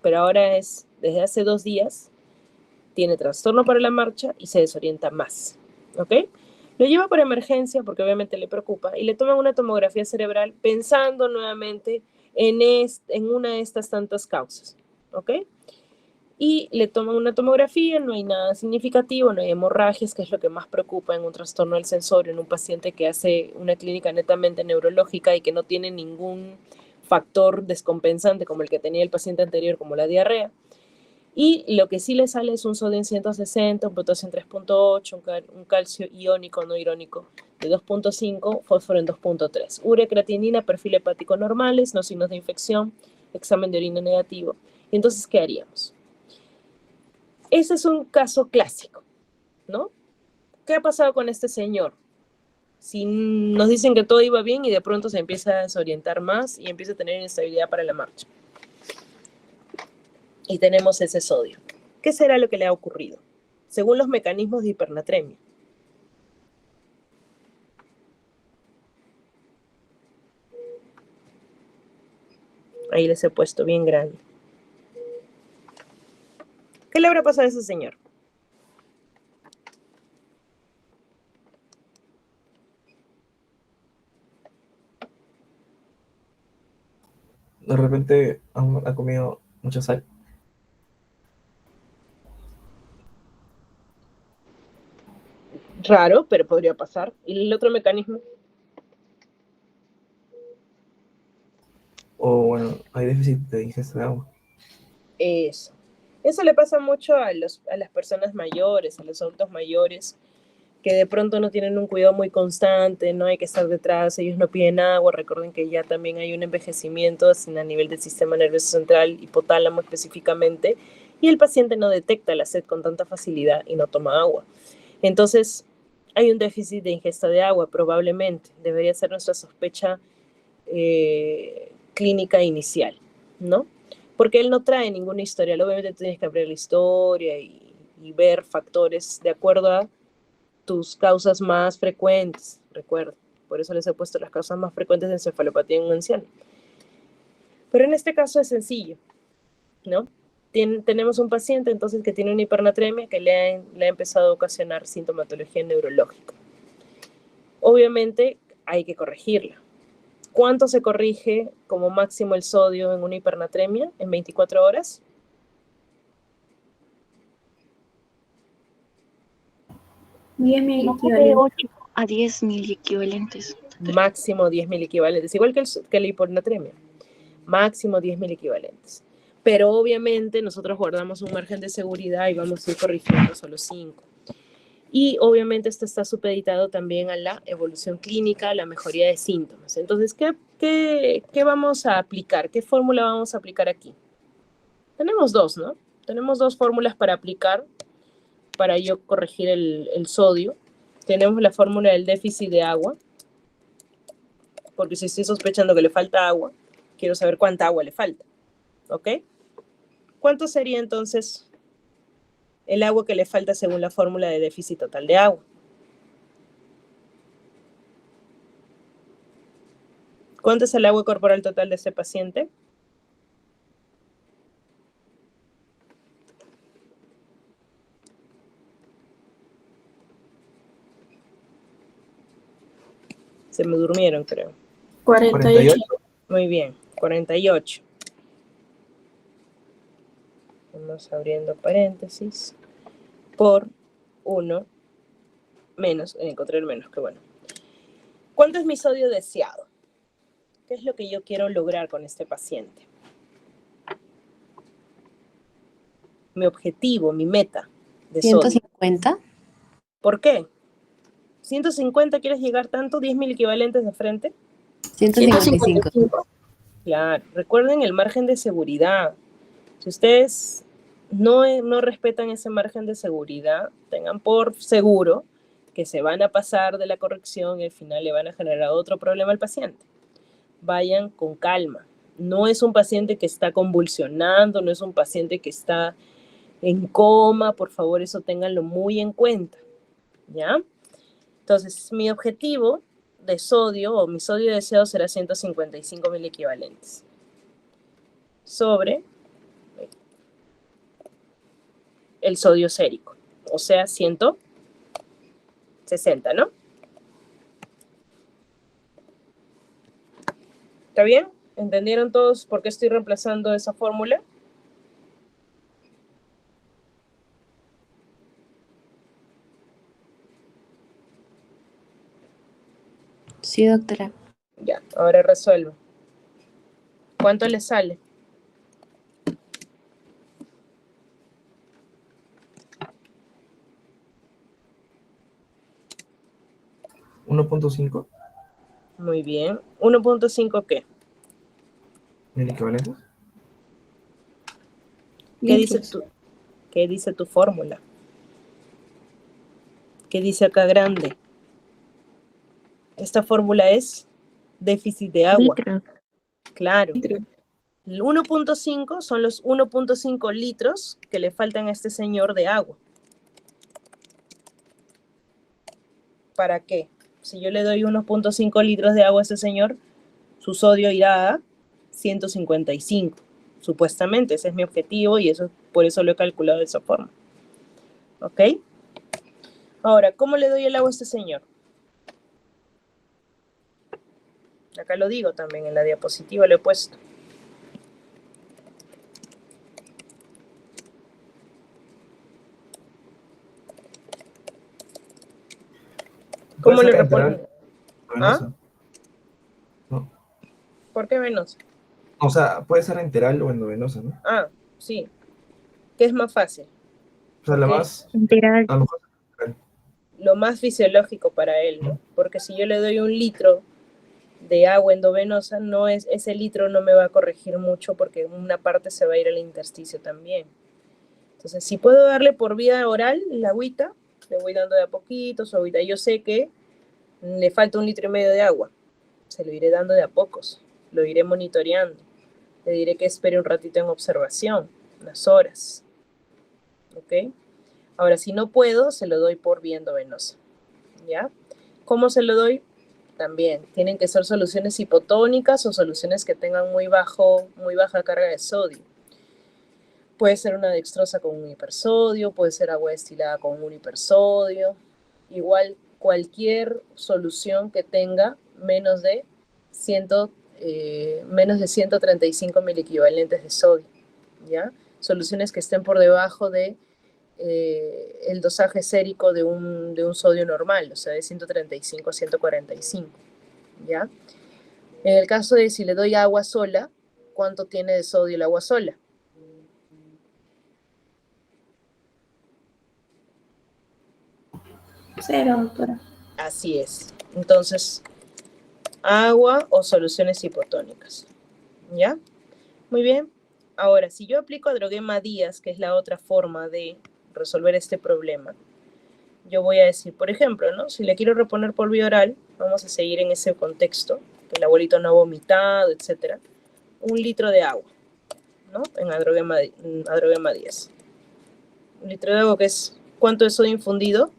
pero ahora desde hace 2 días, tiene trastorno para la marcha y se desorienta más, ¿ok? Lo lleva por emergencia porque obviamente le preocupa y le toman una tomografía cerebral pensando nuevamente en una de estas tantas causas, ¿ok? Y le toman una tomografía, no hay nada significativo, no hay hemorragias, que es lo que más preocupa en un trastorno del sensorio, en un paciente que hace una clínica netamente neurológica y que no tiene ningún factor descompensante como el que tenía el paciente anterior, como la diarrea. Y lo que sí le sale es un sodio en 160, un potasio en 3.8, un calcio iónico no irónico de 2.5, fósforo en 2.3. Urea, creatinina, perfil hepático normales, no signos de infección, examen de orina negativo. Y entonces, ¿qué haríamos? Ese es un caso clásico, ¿no? ¿Qué ha pasado con este señor? Si nos dicen que todo iba bien y de pronto se empieza a desorientar más y empieza a tener inestabilidad para la marcha. Y tenemos ese sodio. ¿Qué será lo que le ha ocurrido? Según los mecanismos de hipernatremia. Ahí les he puesto bien grande. ¿Qué le habrá pasado a ese señor? De repente ha comido mucha sal. Raro, pero podría pasar. ¿Y el otro mecanismo? O bueno, hay déficit de ingesta de agua. Eso. Eso le pasa mucho a las personas mayores, a los adultos mayores, que de pronto no tienen un cuidado muy constante, no hay que estar detrás, ellos no piden agua. Recuerden que ya también hay un envejecimiento a nivel del sistema nervioso central, hipotálamo específicamente, y el paciente no detecta la sed con tanta facilidad y no toma agua. Entonces, hay un déficit de ingesta de agua, probablemente. Debería ser nuestra sospecha clínica inicial, ¿no? Porque él no trae ninguna historia. Obviamente tú tienes que abrir la historia y ver factores de acuerdo a tus causas más frecuentes, recuerda. Por eso les he puesto las causas más frecuentes de encefalopatía en un anciano. Pero en este caso es sencillo, ¿no? Tenemos un paciente entonces que tiene una hipernatremia que le ha empezado a ocasionar sintomatología neurológica. Obviamente hay que corregirla. ¿Cuánto se corrige como máximo el sodio en una hipernatremia en 24 horas? Bien, mi No, de 8 a 10 mil equivalentes. Máximo 10.000 equivalentes, igual que la hipernatremia. Máximo 10.000 equivalentes. Pero obviamente nosotros guardamos un margen de seguridad y vamos a ir corrigiendo solo 5. Y obviamente esto está supeditado también a la evolución clínica, a la mejoría de síntomas. Entonces, ¿qué vamos a aplicar? ¿Qué fórmula vamos a aplicar aquí? Tenemos 2, ¿no? Tenemos 2 fórmulas para aplicar, para yo corregir el sodio. tenemos la fórmula del déficit de agua, porque si estoy sospechando que le falta agua, quiero saber cuánta agua le falta, ¿ok? ¿Cuánto sería entonces el agua que le falta según la fórmula de déficit total de agua? ¿Cuánto es el agua corporal total de este paciente? Se me durmieron, creo. 48. Muy bien, 48. Vamos abriendo paréntesis. Por 1 menos, encontré el menos, qué bueno. ¿Cuánto es mi sodio deseado? ¿Qué es lo que yo quiero lograr con este paciente? Mi objetivo, mi meta de sodio. 150. ¿Por qué? ¿150 quieres llegar tanto? ¿10.000 equivalentes de frente? 155. Claro, recuerden el margen de seguridad. Si ustedes no respetan ese margen de seguridad, tengan por seguro que se van a pasar de la corrección y al final le van a generar otro problema al paciente. Vayan con calma. No es un paciente que está convulsionando, no es un paciente que está en coma, por favor, eso ténganlo muy en cuenta, ¿ya? Entonces, mi objetivo de sodio o mi sodio deseado será 155.000 equivalentes sobre el sodio sérico, o sea, 160, ¿no? ¿Está bien? ¿Entendieron todos por qué estoy reemplazando esa fórmula? Sí, doctora. Ya, ahora resuelvo. ¿Cuánto le sale? ¿1.5 Muy bien. ¿1.5 qué? mil equivalentes? ¿Qué dice tu fórmula? ¿Qué dice acá grande? Esta fórmula es déficit de agua. Litros. Claro. El 1.5 son los 1.5 litros que le faltan a este señor de agua. ¿Para qué? Si yo le doy 1.5 litros de agua a ese señor, su sodio irá a 155. Supuestamente, ese es mi objetivo y eso, por eso lo he calculado de esa forma. ¿Ok? Ahora, ¿cómo le doy el agua a este señor? Acá lo digo también, en la diapositiva lo he puesto. ¿Cómo le respondo? ¿Ah? No. ¿Por qué venosa? O sea, puede ser enteral o endovenosa, ¿no? Ah, sí. ¿Qué es más fácil? O sea, la Ok. más... Enteral. A lo mejor Lo más fisiológico para él, ¿no? Porque si yo le doy 1 litro de agua endovenosa, ese litro no me va a corregir mucho porque una parte se va a ir al intersticio también. Entonces, si puedo darle por vía oral la agüita, le voy dando de a poquito su agüita. Yo sé que le falta 1,5 litros de agua. Se lo iré dando de a pocos. Lo iré monitoreando. Le diré que espere un ratito en observación, unas horas. ¿Ok? Ahora, si no puedo, se lo doy por vía endovenosa. ¿Ya? ¿Cómo se lo doy? También tienen que ser soluciones hipotónicas o soluciones que tengan muy baja carga de sodio. Puede ser una dextrosa con un hipersodio, puede ser agua destilada con un hipersodio. Igual cualquier solución que tenga menos de 135 miliequivalentes de sodio, ¿ya? Soluciones que estén por debajo de el dosaje sérico de un sodio normal, o sea, de 135 a 145, ¿ya? En el caso de si le doy agua sola, ¿cuánto tiene de sodio el agua sola? Cero, doctora. Así es. Entonces, agua o soluciones hipotónicas, ¿ya? Muy bien. Ahora, si yo aplico a Droguema Díaz, que es la otra forma de resolver este problema, yo voy a decir, por ejemplo, ¿no? Si le quiero reponer por vía oral, vamos a seguir en ese contexto, que el abuelito no ha vomitado, etc. 1 litro de agua, ¿no? En Adroguema 10. 1 litro de agua, que es, ¿cuánto es sodio infundido?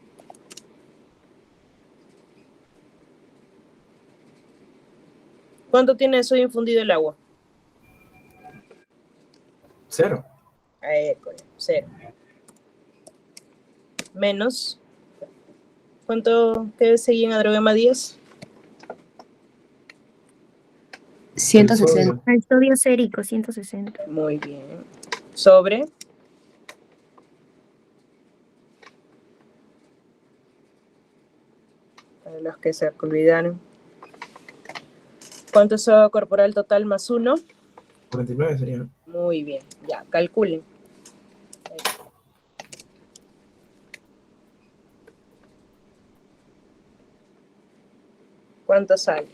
¿Cuánto tiene de sodio infundido el agua? 0. Coño, 0. Menos, ¿cuánto qué seguía en Adroguema 10? 160. El sodio sérico, 160. Muy bien. Sobre. Para los que se olvidaron. ¿Cuánto es sodio corporal total más 1? 49 sería, ¿no? Muy bien. Ya, calculen. ¿Cuánto sale?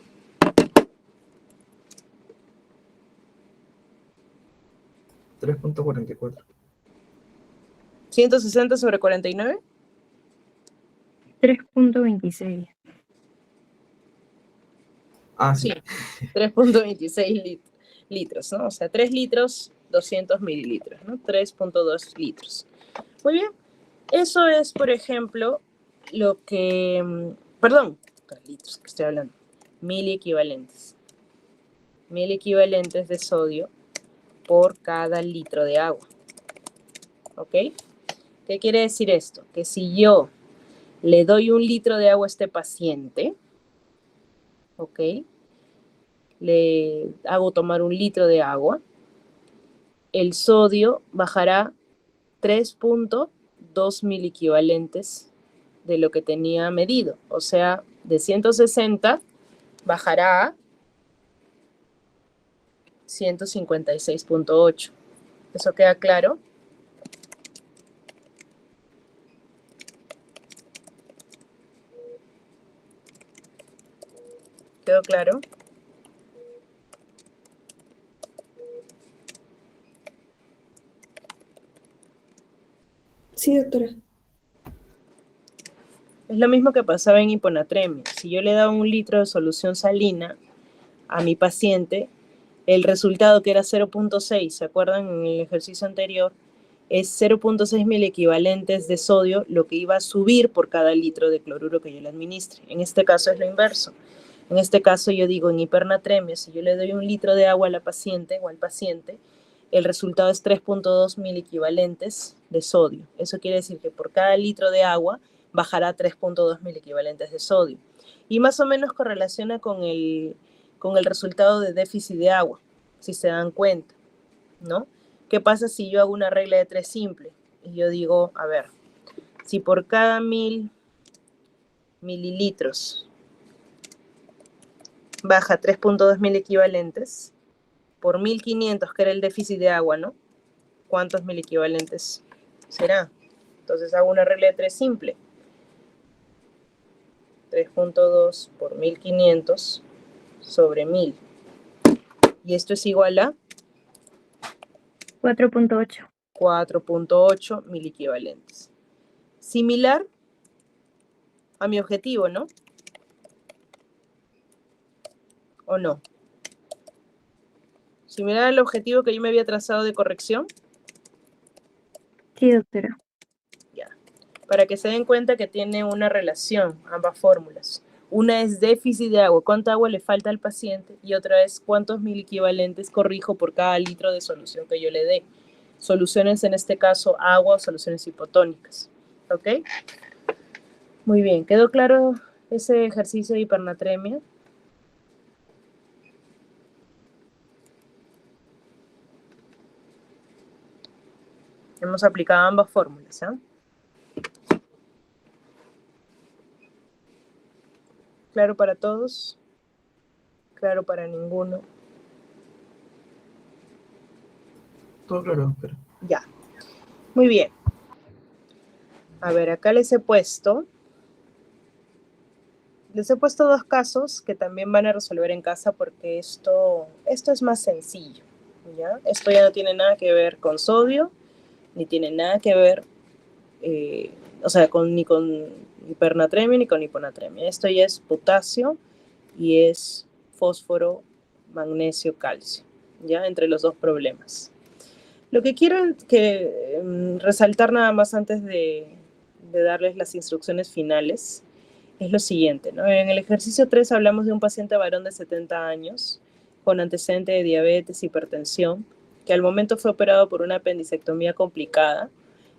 3.44. 160 sobre 49. 3.26. Ah, Sí, sí. 3.26 litros, ¿no? O sea, 3 litros, 200 mililitros, ¿no? 3.2 litros. Muy bien. Eso es, por ejemplo, lo que... Perdón, litros que estoy hablando. 1000 equivalentes. 1000 equivalentes de sodio por cada litro de agua. ¿Ok? ¿Qué quiere decir esto? Que si yo le doy 1 litro de agua a este paciente, ¿ok? Le hago tomar 1 litro de agua, el sodio bajará 3.2 mil equivalentes de lo que tenía medido. O sea, de 160 bajará a 156.8. ¿Eso queda claro? ¿Quedó claro? Sí, doctora. Es lo mismo que pasaba en hiponatremia. Si yo le daba 1 litro de solución salina a mi paciente, el resultado que era 0.6, ¿se acuerdan en el ejercicio anterior? Es 0.6 mil equivalentes de sodio lo que iba a subir por cada litro de cloruro que yo le administre. En este caso es lo inverso. En este caso yo digo en hipernatremia, si yo le doy 1 litro de agua a la paciente o al paciente, el resultado es 3.2 mil equivalentes de sodio. Eso quiere decir que por cada litro de agua bajará 3.2 mil equivalentes de sodio. Y más o menos correlaciona con el resultado de déficit de agua, si se dan cuenta, ¿no? ¿Qué pasa si yo hago una regla de 3 simple? Y yo digo, a ver, si por cada 1000 mililitros baja 3.2 mil equivalentes, por 1500, que era el déficit de agua, ¿no? ¿Cuántos mil equivalentes será? Entonces hago una regla de 3 simple. 3.2 por 1500 sobre 1000. Y esto es igual a 4.8. 4.8 mil equivalentes. Similar a mi objetivo, ¿no? ¿O no? Similar al objetivo que yo me había trazado de corrección. Sí, doctora. Ya. Para que se den cuenta que tiene una relación, ambas fórmulas. Una es déficit de agua, cuánta agua le falta al paciente, y otra es cuántos mil equivalentes corrijo por cada litro de solución que yo le dé. Soluciones, en este caso, agua o soluciones hipotónicas. ¿Ok? Muy bien, ¿quedó claro ese ejercicio de hipernatremia? Hemos aplicado ambas fórmulas, ¿eh? ¿Claro para todos? ¿Claro para ninguno? Todo claro, doctora. Ya. Muy bien. A ver, acá les he puesto 2 casos que también van a resolver en casa porque esto es más sencillo, ¿ya? Esto ya no tiene nada que ver con sodio, ni tiene nada que ver o sea, ni con hipernatremia ni con hiponatremia. Esto ya es potasio y es fósforo, magnesio, calcio, ya entre los dos problemas. Lo que quiero resaltar nada más antes de darles las instrucciones finales es lo siguiente, ¿no? En el ejercicio 3 hablamos de un paciente varón de 70 años con antecedente de diabetes, hipertensión, que al momento fue operado por una apendicectomía complicada,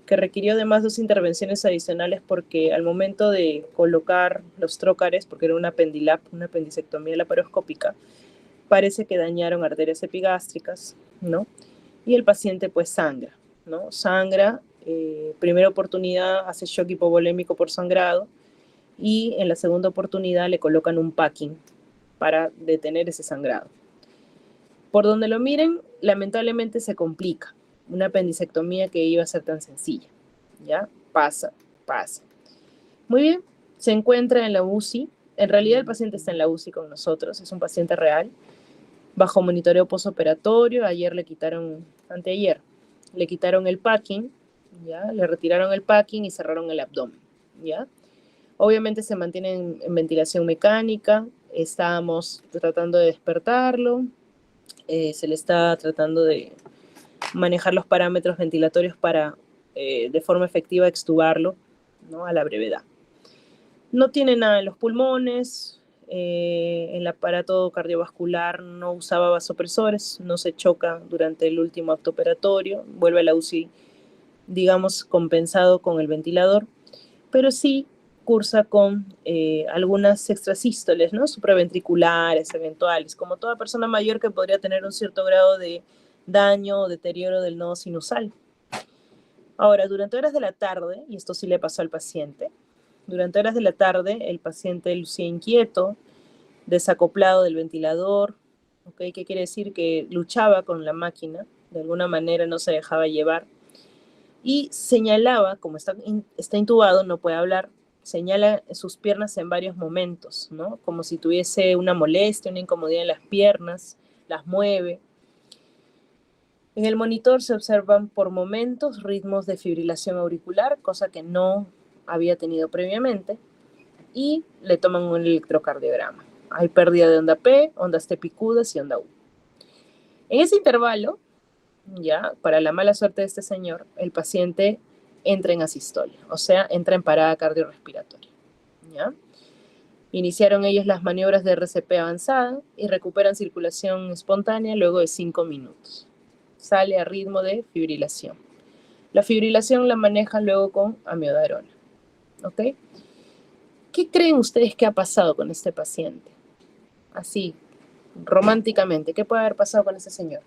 que requirió además 2 intervenciones adicionales porque al momento de colocar los trócares, porque era una apendilap, una apendicectomía laparoscópica, parece que dañaron arterias epigástricas, ¿no? Y el paciente pues sangra, ¿no? Sangra, primera oportunidad hace shock hipovolémico por sangrado y en la segunda oportunidad le colocan un packing para detener ese sangrado. Por donde lo miren, lamentablemente se complica. Una apendicectomía que iba a ser tan sencilla, ¿ya? Pasa. Muy bien, se encuentra en la UCI. En realidad el paciente está en la UCI con nosotros, es un paciente real, bajo monitoreo postoperatorio. Anteayer, le quitaron el packing, ¿ya? Le retiraron el packing y cerraron el abdomen, ¿ya? Obviamente se mantiene en ventilación mecánica, estábamos tratando de despertarlo, se le está tratando de manejar los parámetros ventilatorios para de forma efectiva extubarlo, ¿no? A la brevedad. No tiene nada en los pulmones, el aparato cardiovascular no usaba vasopresores, no se choca durante el último acto operatorio, vuelve a la UCI, digamos, compensado con el ventilador, pero sí cursa con algunas extrasístoles, ¿no? Supraventriculares, eventuales, como toda persona mayor que podría tener un cierto grado de daño o deterioro del nodo sinusal. Ahora, durante horas de la tarde, y esto sí le pasó al paciente, durante horas de la tarde el paciente lucía inquieto, desacoplado del ventilador, ¿okay? ¿Qué quiere decir? Que luchaba con la máquina, de alguna manera no se dejaba llevar, y señalaba, como está intubado, no puede hablar, señala sus piernas en varios momentos, ¿no? Como si tuviese una molestia, una incomodidad en las piernas, las mueve. En el monitor se observan por momentos ritmos de fibrilación auricular, cosa que no había tenido previamente, y le toman un electrocardiograma. Hay pérdida de onda P, ondas T picudas y onda U. En ese intervalo, ya, para la mala suerte de este señor, el paciente entra en asistolia, o sea, entra en parada cardiorrespiratoria, ¿ya? Iniciaron ellos las maniobras de RCP avanzada y recuperan circulación espontánea luego de 5 minutos. Sale a ritmo de fibrilación. La fibrilación la manejan luego con amiodarona, ¿ok? ¿Qué creen ustedes que ha pasado con este paciente? Así, románticamente, ¿qué puede haber pasado con ese señor?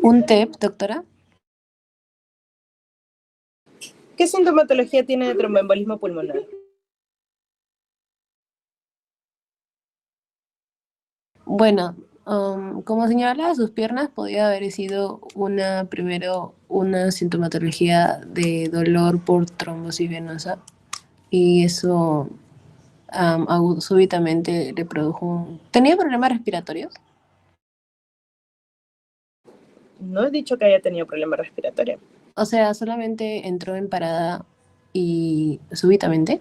¿Un TEP, doctora? ¿Qué sintomatología tiene de tromboembolismo pulmonar? Bueno, como señalaba sus piernas, podía haber sido primero una sintomatología de dolor por trombosis venosa y eso súbitamente le produjo ¿Tenía problemas respiratorios? No he dicho que haya tenido problema respiratorio. O sea, solamente entró en parada y súbitamente.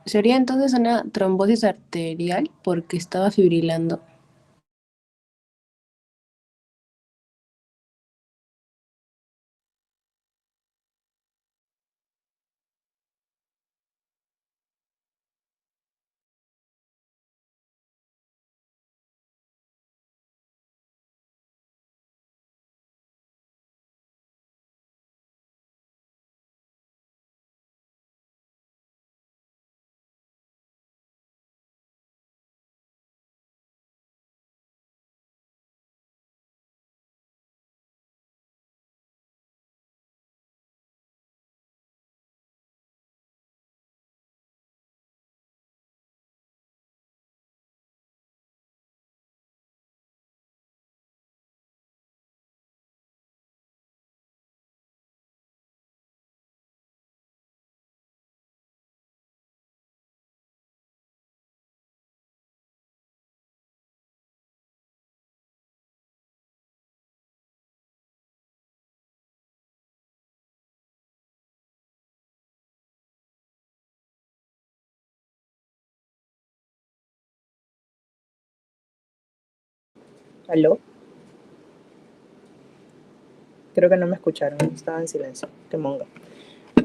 Sería entonces una trombosis arterial porque estaba fibrilando. ¿Aló? Creo que no me escucharon, estaba en silencio. Qué monga.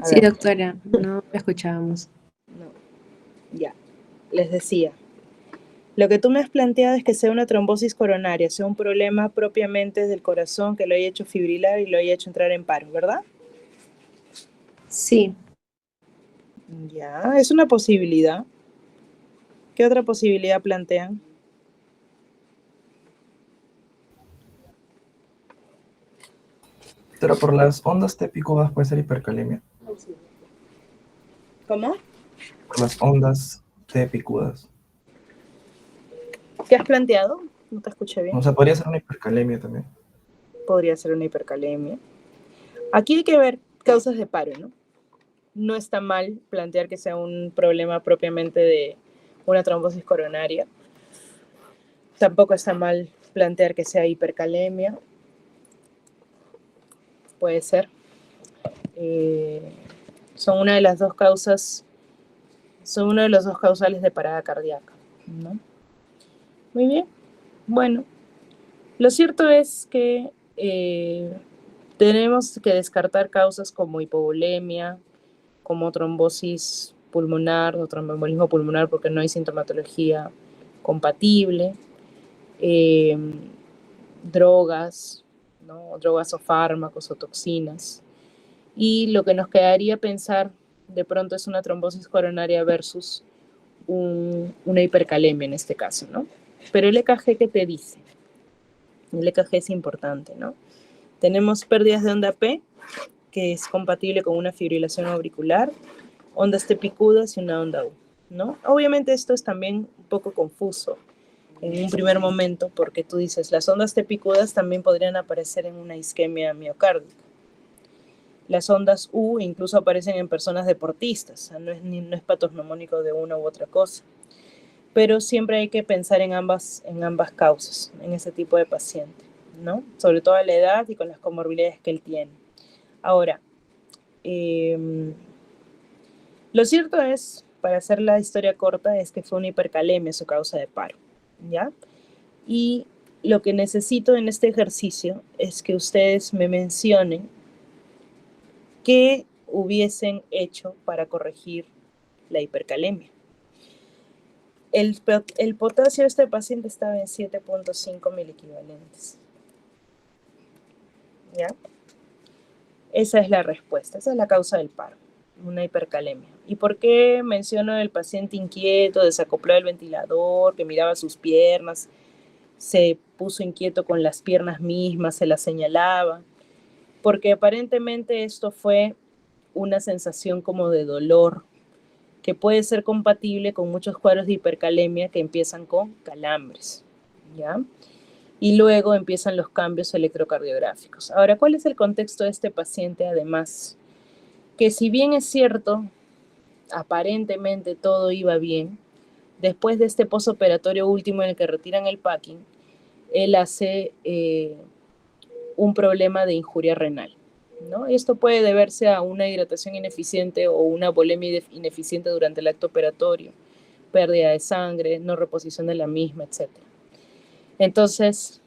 A Sí, ver, doctora, no la escuchábamos. no, ya. Les decía, lo que tú me has planteado es que sea una trombosis coronaria, sea un problema propiamente del corazón que lo haya hecho fibrilar y lo haya hecho entrar en paro, ¿verdad? Sí, Ya, es una posibilidad. ¿Qué otra posibilidad plantean? Pero por las ondas T picudas puede ser hipercalemia. ¿Cómo? Por las ondas T picudas. ¿Qué has planteado? No te escuché bien. O sea, podría ser una hipercalemia también. Podría ser una hipercalemia. Aquí hay que ver causas de paro, ¿no? No está mal plantear que sea un problema propiamente de una trombosis coronaria. Tampoco está mal plantear que sea hipercalemia. Puede ser. Son una de las dos causas, son uno de los dos causales de parada cardíaca, ¿no? Muy bien. Bueno, lo cierto es que tenemos que descartar causas como hipovolemia, como trombosis pulmonar o tromboembolismo pulmonar porque no hay sintomatología compatible, drogas, ¿no? Drogas o fármacos o toxinas. Y lo que nos quedaría pensar de pronto es una trombosis coronaria versus una hipercalemia en este caso, ¿no? Pero el EKG, ¿qué te dice? El EKG es importante, ¿no? Tenemos pérdidas de onda P, que es compatible con una fibrilación auricular, ondas T picudas y una onda U, ¿no? Obviamente esto es también un poco confuso en un primer momento porque tú dices, las ondas T picudas también podrían aparecer en una isquemia miocárdica. Las ondas U incluso aparecen en personas deportistas, o sea, no es patognomónico de una u otra cosa. Pero siempre hay que pensar en ambas causas, en ese tipo de paciente, ¿no? Sobre todo a la edad y con las comorbilidades que él tiene. Ahora, lo cierto es, para hacer la historia corta, es que fue una hipercalemia su causa de paro, ¿ya? Y lo que necesito en este ejercicio es que ustedes me mencionen qué hubiesen hecho para corregir la hipercalemia. El potasio de este paciente estaba en 7.5 miliequivalentes. ¿Ya? Esa es la respuesta, esa es la causa del paro, una hipercalemia. ¿Y por qué menciono el paciente inquieto, desacoplado del ventilador, que miraba sus piernas, se puso inquieto con las piernas mismas, se las señalaba? Porque aparentemente esto fue una sensación como de dolor, que puede ser compatible con muchos cuadros de hipercalemia que empiezan con calambres, ¿ya? Y luego empiezan los cambios electrocardiográficos. Ahora, ¿cuál es el contexto de este paciente? Además, que si bien es cierto, aparentemente todo iba bien, después de este posoperatorio último en el que retiran el packing, él hace un problema de injuria renal, ¿no? Esto puede deberse a una hidratación ineficiente o una volemia ineficiente durante el acto operatorio, pérdida de sangre, no reposición de la misma, etc. Entonces,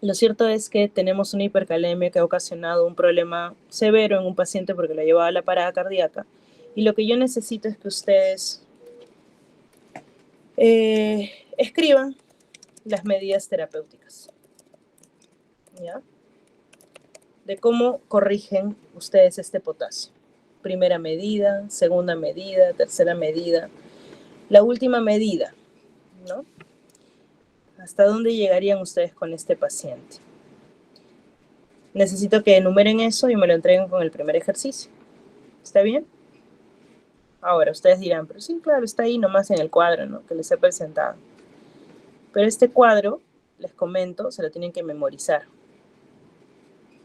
lo cierto es que tenemos una hipercalemia que ha ocasionado un problema severo en un paciente porque lo ha llevado a la parada cardíaca. Y lo que yo necesito es que ustedes escriban las medidas terapéuticas, ¿ya? De cómo corrigen ustedes este potasio. Primera medida, segunda medida, tercera medida, la última medida, ¿no? ¿Hasta dónde llegarían ustedes con este paciente? Necesito que enumeren eso y me lo entreguen con el primer ejercicio. ¿Está bien? Ahora, ustedes dirán, pero sí, claro, está ahí nomás en el cuadro, ¿no? Que les he presentado. Pero este cuadro, les comento, se lo tienen que memorizar.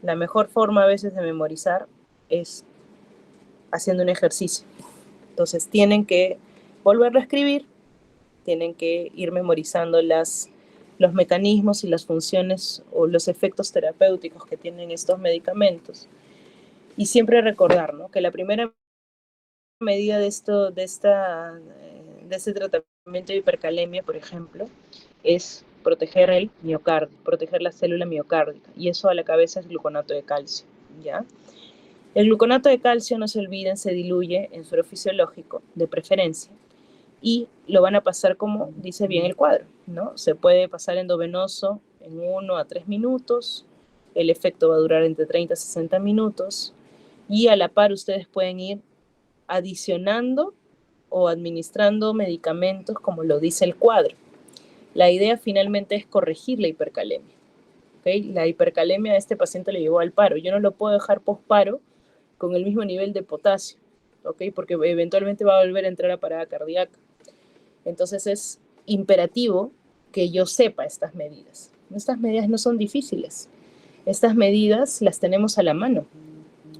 La mejor forma a veces de memorizar es haciendo un ejercicio. Entonces tienen que volverlo a escribir, tienen que ir memorizando los mecanismos y las funciones o los efectos terapéuticos que tienen estos medicamentos. Y siempre recordar, ¿no? Que la primera medida de este tratamiento de hipercalemia, por ejemplo, es proteger el miocardio, proteger la célula miocárdica, y eso a la cabeza es gluconato de calcio, ¿ya? El gluconato de calcio, no se olviden, se diluye en suero fisiológico, de preferencia, y lo van a pasar como dice bien el cuadro, ¿no? Se puede pasar endovenoso en 1 a 3 minutos, el efecto va a durar entre 30 a 60 minutos, y a la par ustedes pueden ir adicionando o administrando medicamentos como lo dice el cuadro. La idea finalmente es corregir la hipercalemia, ¿okay? La hipercalemia a este paciente le llevó al paro. Yo no lo puedo dejar posparo con el mismo nivel de potasio, ¿okay? Porque eventualmente va a volver a entrar a parada cardíaca. Entonces es imperativo que yo sepa estas medidas. Estas medidas no son difíciles. Estas medidas las tenemos a la mano.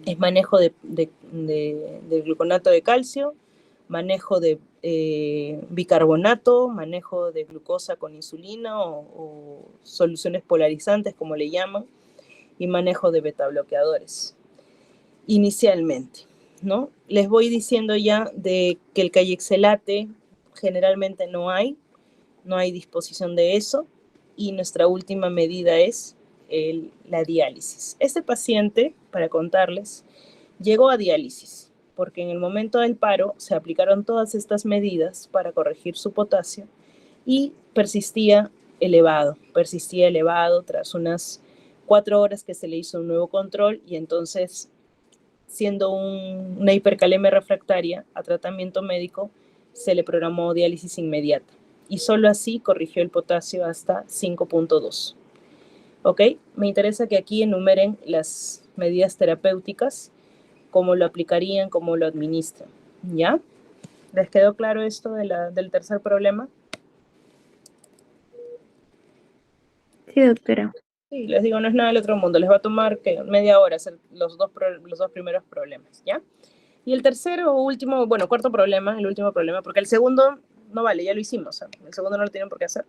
Es manejo de gluconato de calcio, manejo de bicarbonato, manejo de glucosa con insulina o soluciones polarizantes, como le llaman, y manejo de betabloqueadores. Inicialmente, ¿no? Les voy diciendo ya de que el Kayexelate generalmente no hay disposición de eso, y nuestra última medida es la diálisis. Este paciente, para contarles, llegó a diálisis porque en el momento del paro se aplicaron todas estas medidas para corregir su potasio y persistía elevado tras unas 4 horas que se le hizo un nuevo control, y entonces, siendo una hipercalemia refractaria a tratamiento médico, se le programó diálisis inmediata y solo así corrigió el potasio hasta 5.2. ¿Ok? Me interesa que aquí enumeren las medidas terapéuticas, cómo lo aplicarían, cómo lo administran, ¿ya? ¿Les quedó claro esto del tercer problema? Sí, doctora. Sí, les digo, no es nada del otro mundo. Les va a tomar media hora hacer los dos primeros problemas, ¿ya? Y el tercero o último, bueno, cuarto problema, el último problema, porque el segundo no vale, ya lo hicimos, ¿eh? El segundo no lo tienen por qué hacer.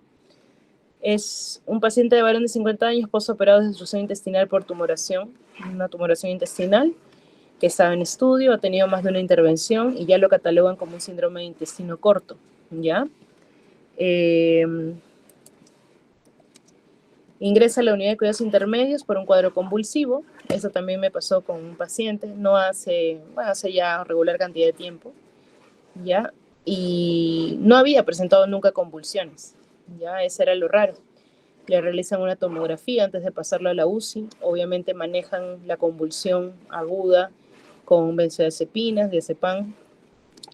Es un paciente de varón de 50 años postoperado de destrucción intestinal por tumoración, una tumoración intestinal que estaba en estudio, ha tenido más de una intervención y ya lo catalogan como un síndrome de intestino corto, ¿ya? Ingresa a la unidad de cuidados intermedios por un cuadro convulsivo. Eso también me pasó con un paciente, no hace ya regular cantidad de tiempo, ¿ya? Y no había presentado nunca convulsiones, ¿ya? Ese era lo raro. Le realizan una tomografía antes de pasarlo a la UCI. Obviamente manejan la convulsión aguda con benzodiazepinas, diazepam,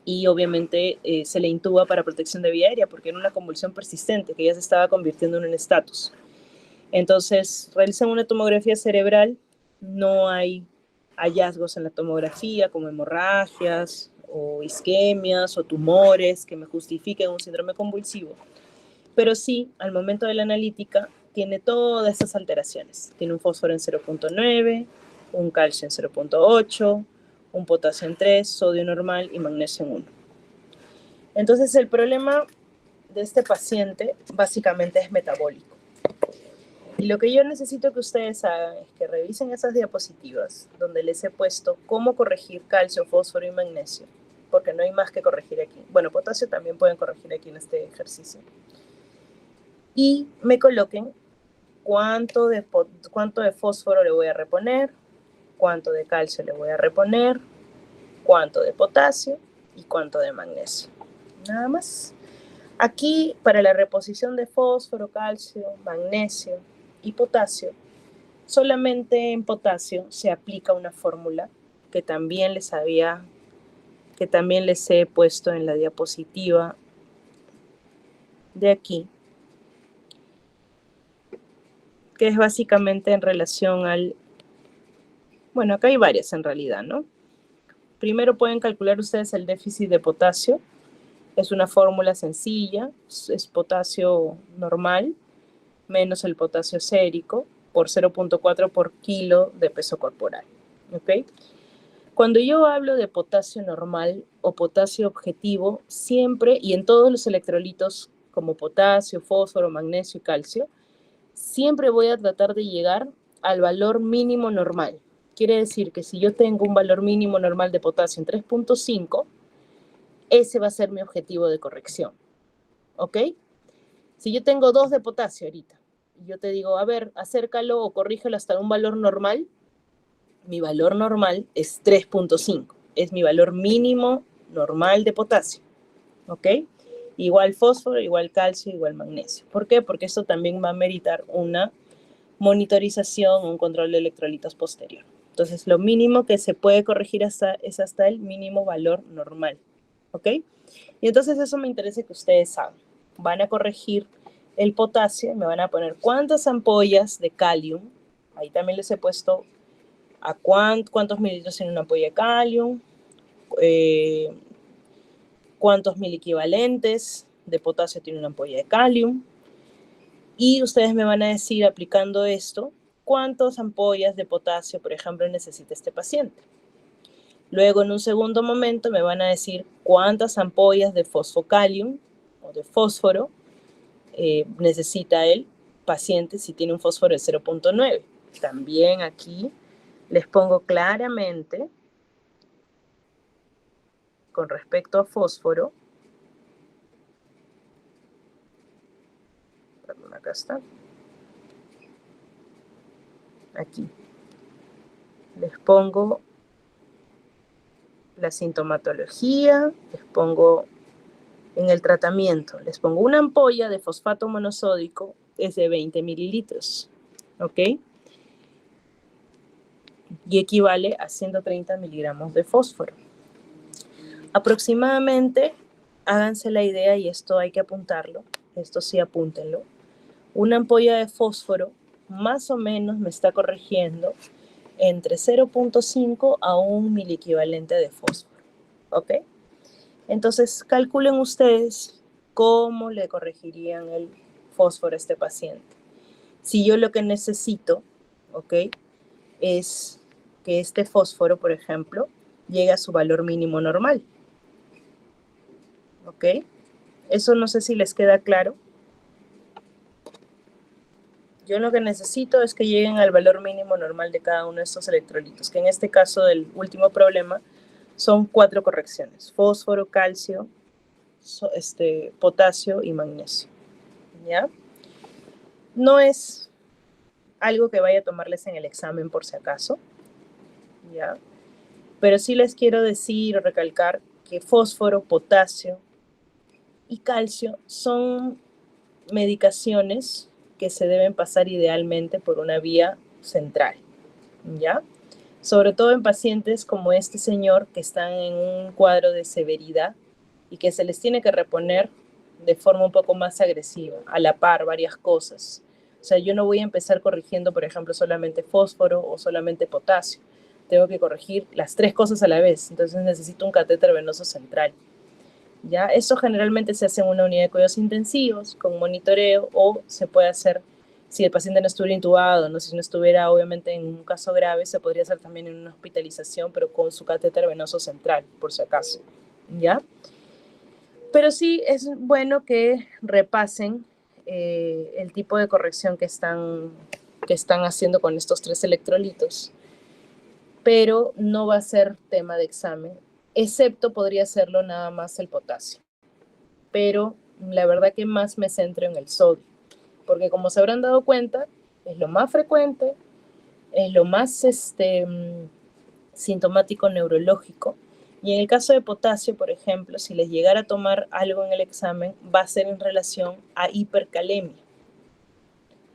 y obviamente se le intuba para protección de vía aérea porque era una convulsión persistente que ya se estaba convirtiendo en un estatus. Entonces realizan una tomografía cerebral, no hay hallazgos en la tomografía como hemorragias o isquemias o tumores que me justifiquen un síndrome convulsivo, pero sí, al momento de la analítica, tiene todas esas alteraciones. Tiene un fósforo en 0.9, un calcio en 0.8, un potasio en 3, sodio normal y magnesio en 1. Entonces, el problema de este paciente básicamente es metabólico. Y lo que yo necesito que ustedes hagan es que revisen esas diapositivas donde les he puesto cómo corregir calcio, fósforo y magnesio, porque no hay más que corregir aquí. Bueno, potasio también pueden corregir aquí en este ejercicio. Y me coloquen cuánto de fósforo le voy a reponer, cuánto de calcio le voy a reponer, cuánto de potasio y cuánto de magnesio. Nada más. Aquí, para la reposición de fósforo, calcio, magnesio y potasio, solamente en potasio se aplica una fórmula que también les he puesto en la diapositiva de aquí, que es básicamente en relación al... Bueno, acá hay varias en realidad, ¿no? Primero pueden calcular ustedes el déficit de potasio. Es una fórmula sencilla, es potasio normal menos el potasio sérico por 0.4 por kilo de peso corporal. ¿Ok? Cuando yo hablo de potasio normal o potasio objetivo, siempre y en todos los electrolitos como potasio, fósforo, magnesio y calcio, siempre voy a tratar de llegar al valor mínimo normal. Quiere decir que si yo tengo un valor mínimo normal de potasio en 3.5, ese va a ser mi objetivo de corrección. ¿Ok? Si yo tengo 2 de potasio ahorita, y yo te digo, a ver, acércalo o corrígelo hasta un valor normal, mi valor normal es 3.5. Es mi valor mínimo normal de potasio. ¿Ok? Igual fósforo, igual calcio, igual magnesio. ¿Por qué? Porque esto también va a meritar una monitorización, un control de electrolitos posterior. Entonces, lo mínimo que se puede corregir es hasta el mínimo valor normal. ¿Ok? Y entonces eso me interesa que ustedes hagan. Van a corregir el potasio, me van a poner cuántas ampollas de calium. Ahí también les he puesto a cuántos mililitros tiene una ampolla de calium, cuántos miliequivalentes de potasio tiene una ampolla de calium. Y ustedes me van a decir, aplicando esto, cuántas ampollas de potasio, por ejemplo, necesita este paciente. Luego, en un segundo momento, me van a decir cuántas ampollas de fosfocalium o de fósforo necesita el paciente si tiene un fósforo de 0.9. También aquí les pongo claramente, con respecto a fósforo, perdón, acá está, aquí, les pongo la sintomatología, les pongo en el tratamiento, les pongo una ampolla de fosfato monosódico, es de 20 mililitros, ¿ok? Y equivale a 130 miligramos de fósforo. Aproximadamente, háganse la idea, y esto hay que apuntarlo, esto sí apúntenlo, una ampolla de fósforo más o menos me está corrigiendo entre 0.5 a 1 miliequivalente de fósforo, ¿ok? Entonces, calculen ustedes cómo le corregirían el fósforo a este paciente. Si yo lo que necesito, ¿ok?, es que este fósforo, por ejemplo, llegue a su valor mínimo normal. ¿Ok? Eso no sé si les queda claro. Yo lo que necesito es que lleguen al valor mínimo normal de cada uno de estos electrolitos, que en este caso del último problema son 4 correcciones: fósforo, calcio, potasio y magnesio. ¿Ya? No es algo que vaya a tomarles en el examen por si acaso, ¿ya? Pero sí les quiero decir o recalcar que fósforo, potasio y calcio son medicaciones que se deben pasar idealmente por una vía central, ¿ya? Sobre todo en pacientes como este señor que están en un cuadro de severidad y que se les tiene que reponer de forma un poco más agresiva, a la par, varias cosas. O sea, yo no voy a empezar corrigiendo, por ejemplo, solamente fósforo o solamente potasio. Tengo que corregir las 3 cosas a la vez, entonces necesito un catéter venoso central. ¿Ya? Eso generalmente se hace en una unidad de cuidados intensivos, con monitoreo, o se puede hacer, si el paciente no estuviera intubado, ¿no? Si no estuviera obviamente en un caso grave, se podría hacer también en una hospitalización, pero con su catéter venoso central, por si acaso, ¿ya? Pero sí es bueno que repasen el tipo de corrección que están haciendo con estos 3 electrolitos, pero no va a ser tema de examen, excepto podría serlo nada más el potasio. Pero la verdad que más me centro en el sodio, porque como se habrán dado cuenta, es lo más frecuente, es lo más sintomático neurológico. Y en el caso de potasio, por ejemplo, si les llegara a tomar algo en el examen, va a ser en relación a hipercalemia.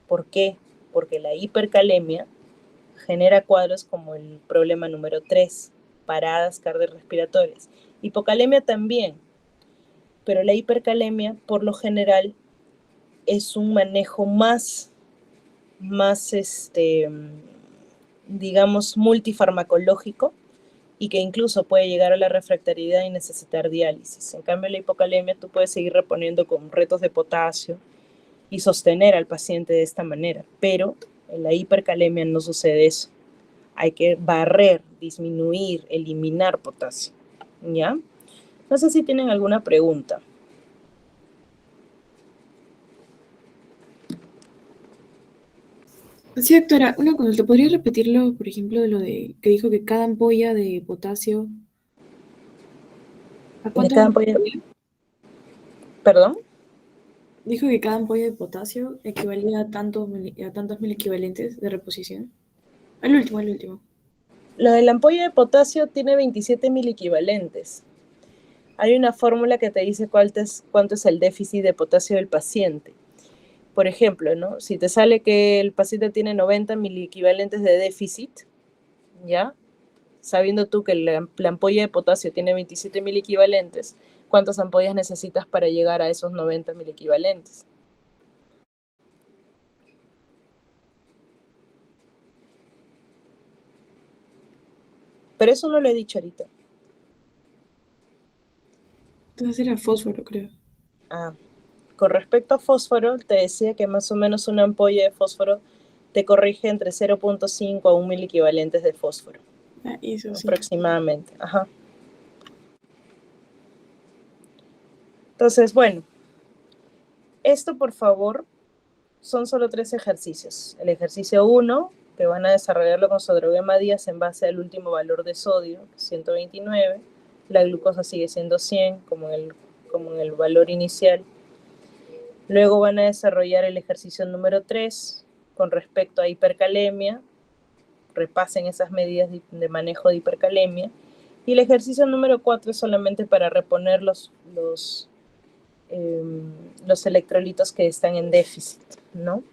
¿Por qué? Porque la hipercalemia genera cuadros como el problema número 3, paradas cardiorrespiratorias. Hipocalemia también, pero la hipercalemia por lo general es un manejo más digamos, multifarmacológico y que incluso puede llegar a la refractariedad y necesitar diálisis. En cambio, la hipocalemia tú puedes seguir reponiendo con retos de potasio y sostener al paciente de esta manera, pero en la hipercalemia no sucede eso. Hay que barrer, disminuir, eliminar potasio, ¿ya? No sé si tienen alguna pregunta. Sí, doctora, una consulta. ¿Podría repetirlo, por ejemplo, de lo de que dijo que cada ampolla de potasio... ¿A cuánto? ¿Perdón? Dijo que cada ampolla de potasio equivalía a tantos miliequivalentes de reposición. Al último. Lo de la ampolla de potasio tiene 27 miliequivalentes. Hay una fórmula que te dice cuánto es el déficit de potasio del paciente. Por ejemplo, ¿no? Si te sale que el paciente tiene 90 miliequivalentes de déficit, ¿ya? Sabiendo tú que la ampolla de potasio tiene 27 miliequivalentes, ¿cuántas ampollas necesitas para llegar a esos 90 miliequivalentes? Pero eso no lo he dicho ahorita. Entonces era fósforo, creo. Con respecto a fósforo, te decía que más o menos una ampolla de fósforo te corrige entre 0.5 a 1 miliequivalentes de fósforo. Eso sí. Aproximadamente, ajá. Entonces, bueno, esto por favor son solo 3 ejercicios. El ejercicio 1, que van a desarrollarlo con sodroguema Díaz en base al último valor de sodio, 129. La glucosa sigue siendo 100, como en el valor inicial. Luego van a desarrollar el ejercicio número 3, con respecto a hipercalemia. Repasen esas medidas de manejo de hipercalemia. Y el ejercicio número 4 es solamente para reponer los electrolitos que están en déficit, ¿no?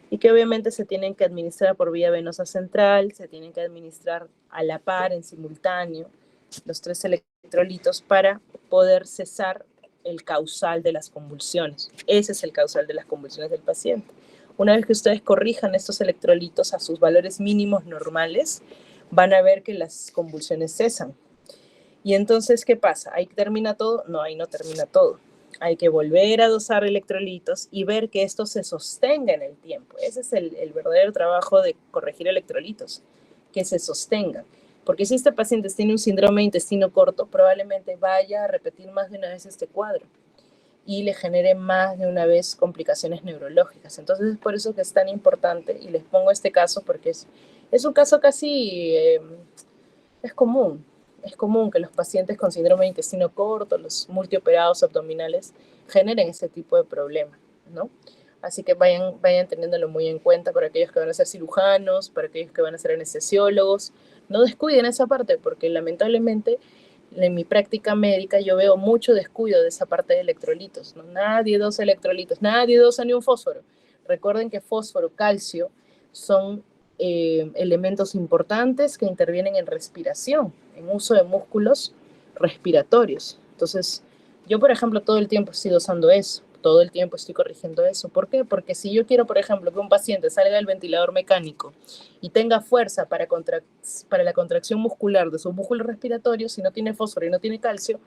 Y que obviamente se tienen que administrar por vía venosa central, se tienen que administrar a la par, en simultáneo, los 3 electrolitos para poder cesar el causal de las convulsiones. Ese es el causal de las convulsiones del paciente. Una vez que ustedes corrijan estos electrolitos a sus valores mínimos normales, van a ver que las convulsiones cesan. Y entonces, ¿qué pasa? ¿Ahí termina todo? No, ahí no termina todo. Hay que volver a dosar electrolitos y ver que esto se sostenga en el tiempo. Ese es el verdadero trabajo de corregir electrolitos, que se sostenga. Porque si este paciente tiene un síndrome de intestino corto, probablemente vaya a repetir más de una vez este cuadro y le genere más de una vez complicaciones neurológicas. Entonces es por eso que es tan importante, y les pongo este caso porque es un caso casi, es común que los pacientes con síndrome de intestino corto, los multioperados abdominales, generen ese tipo de problema, ¿no? Así que vayan teniéndolo muy en cuenta para aquellos que van a ser cirujanos, para aquellos que van a ser anestesiólogos. No descuiden esa parte, porque lamentablemente en mi práctica médica yo veo mucho descuido de esa parte de electrolitos, ¿no? Nadie dosa electrolitos, nadie dosa ni un fósforo. Recuerden que fósforo, calcio son elementos importantes que intervienen en respiración, en uso de músculos respiratorios. Entonces, yo, por ejemplo, todo el tiempo estoy dosando eso, todo el tiempo estoy corrigiendo eso. ¿Por qué? Porque si yo quiero, por ejemplo, que un paciente salga del ventilador mecánico y tenga fuerza para la contracción muscular de sus músculos respiratorios, si no tiene fósforo y no tiene calcio,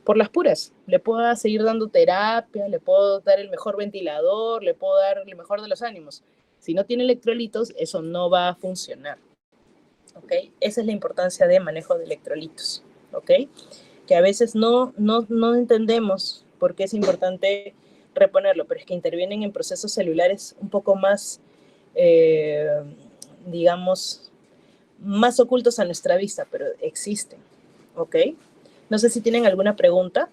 por las puras, le puedo seguir dando terapia, le puedo dar el mejor ventilador, le puedo dar el mejor de los ánimos. Si no tiene electrolitos, eso no va a funcionar, ¿ok? Esa es la importancia de manejo de electrolitos, ¿ok? Que a veces no entendemos por qué es importante reponerlo, pero es que intervienen en procesos celulares un poco más, digamos, más ocultos a nuestra vista, pero existen, ¿ok? No sé si tienen alguna pregunta.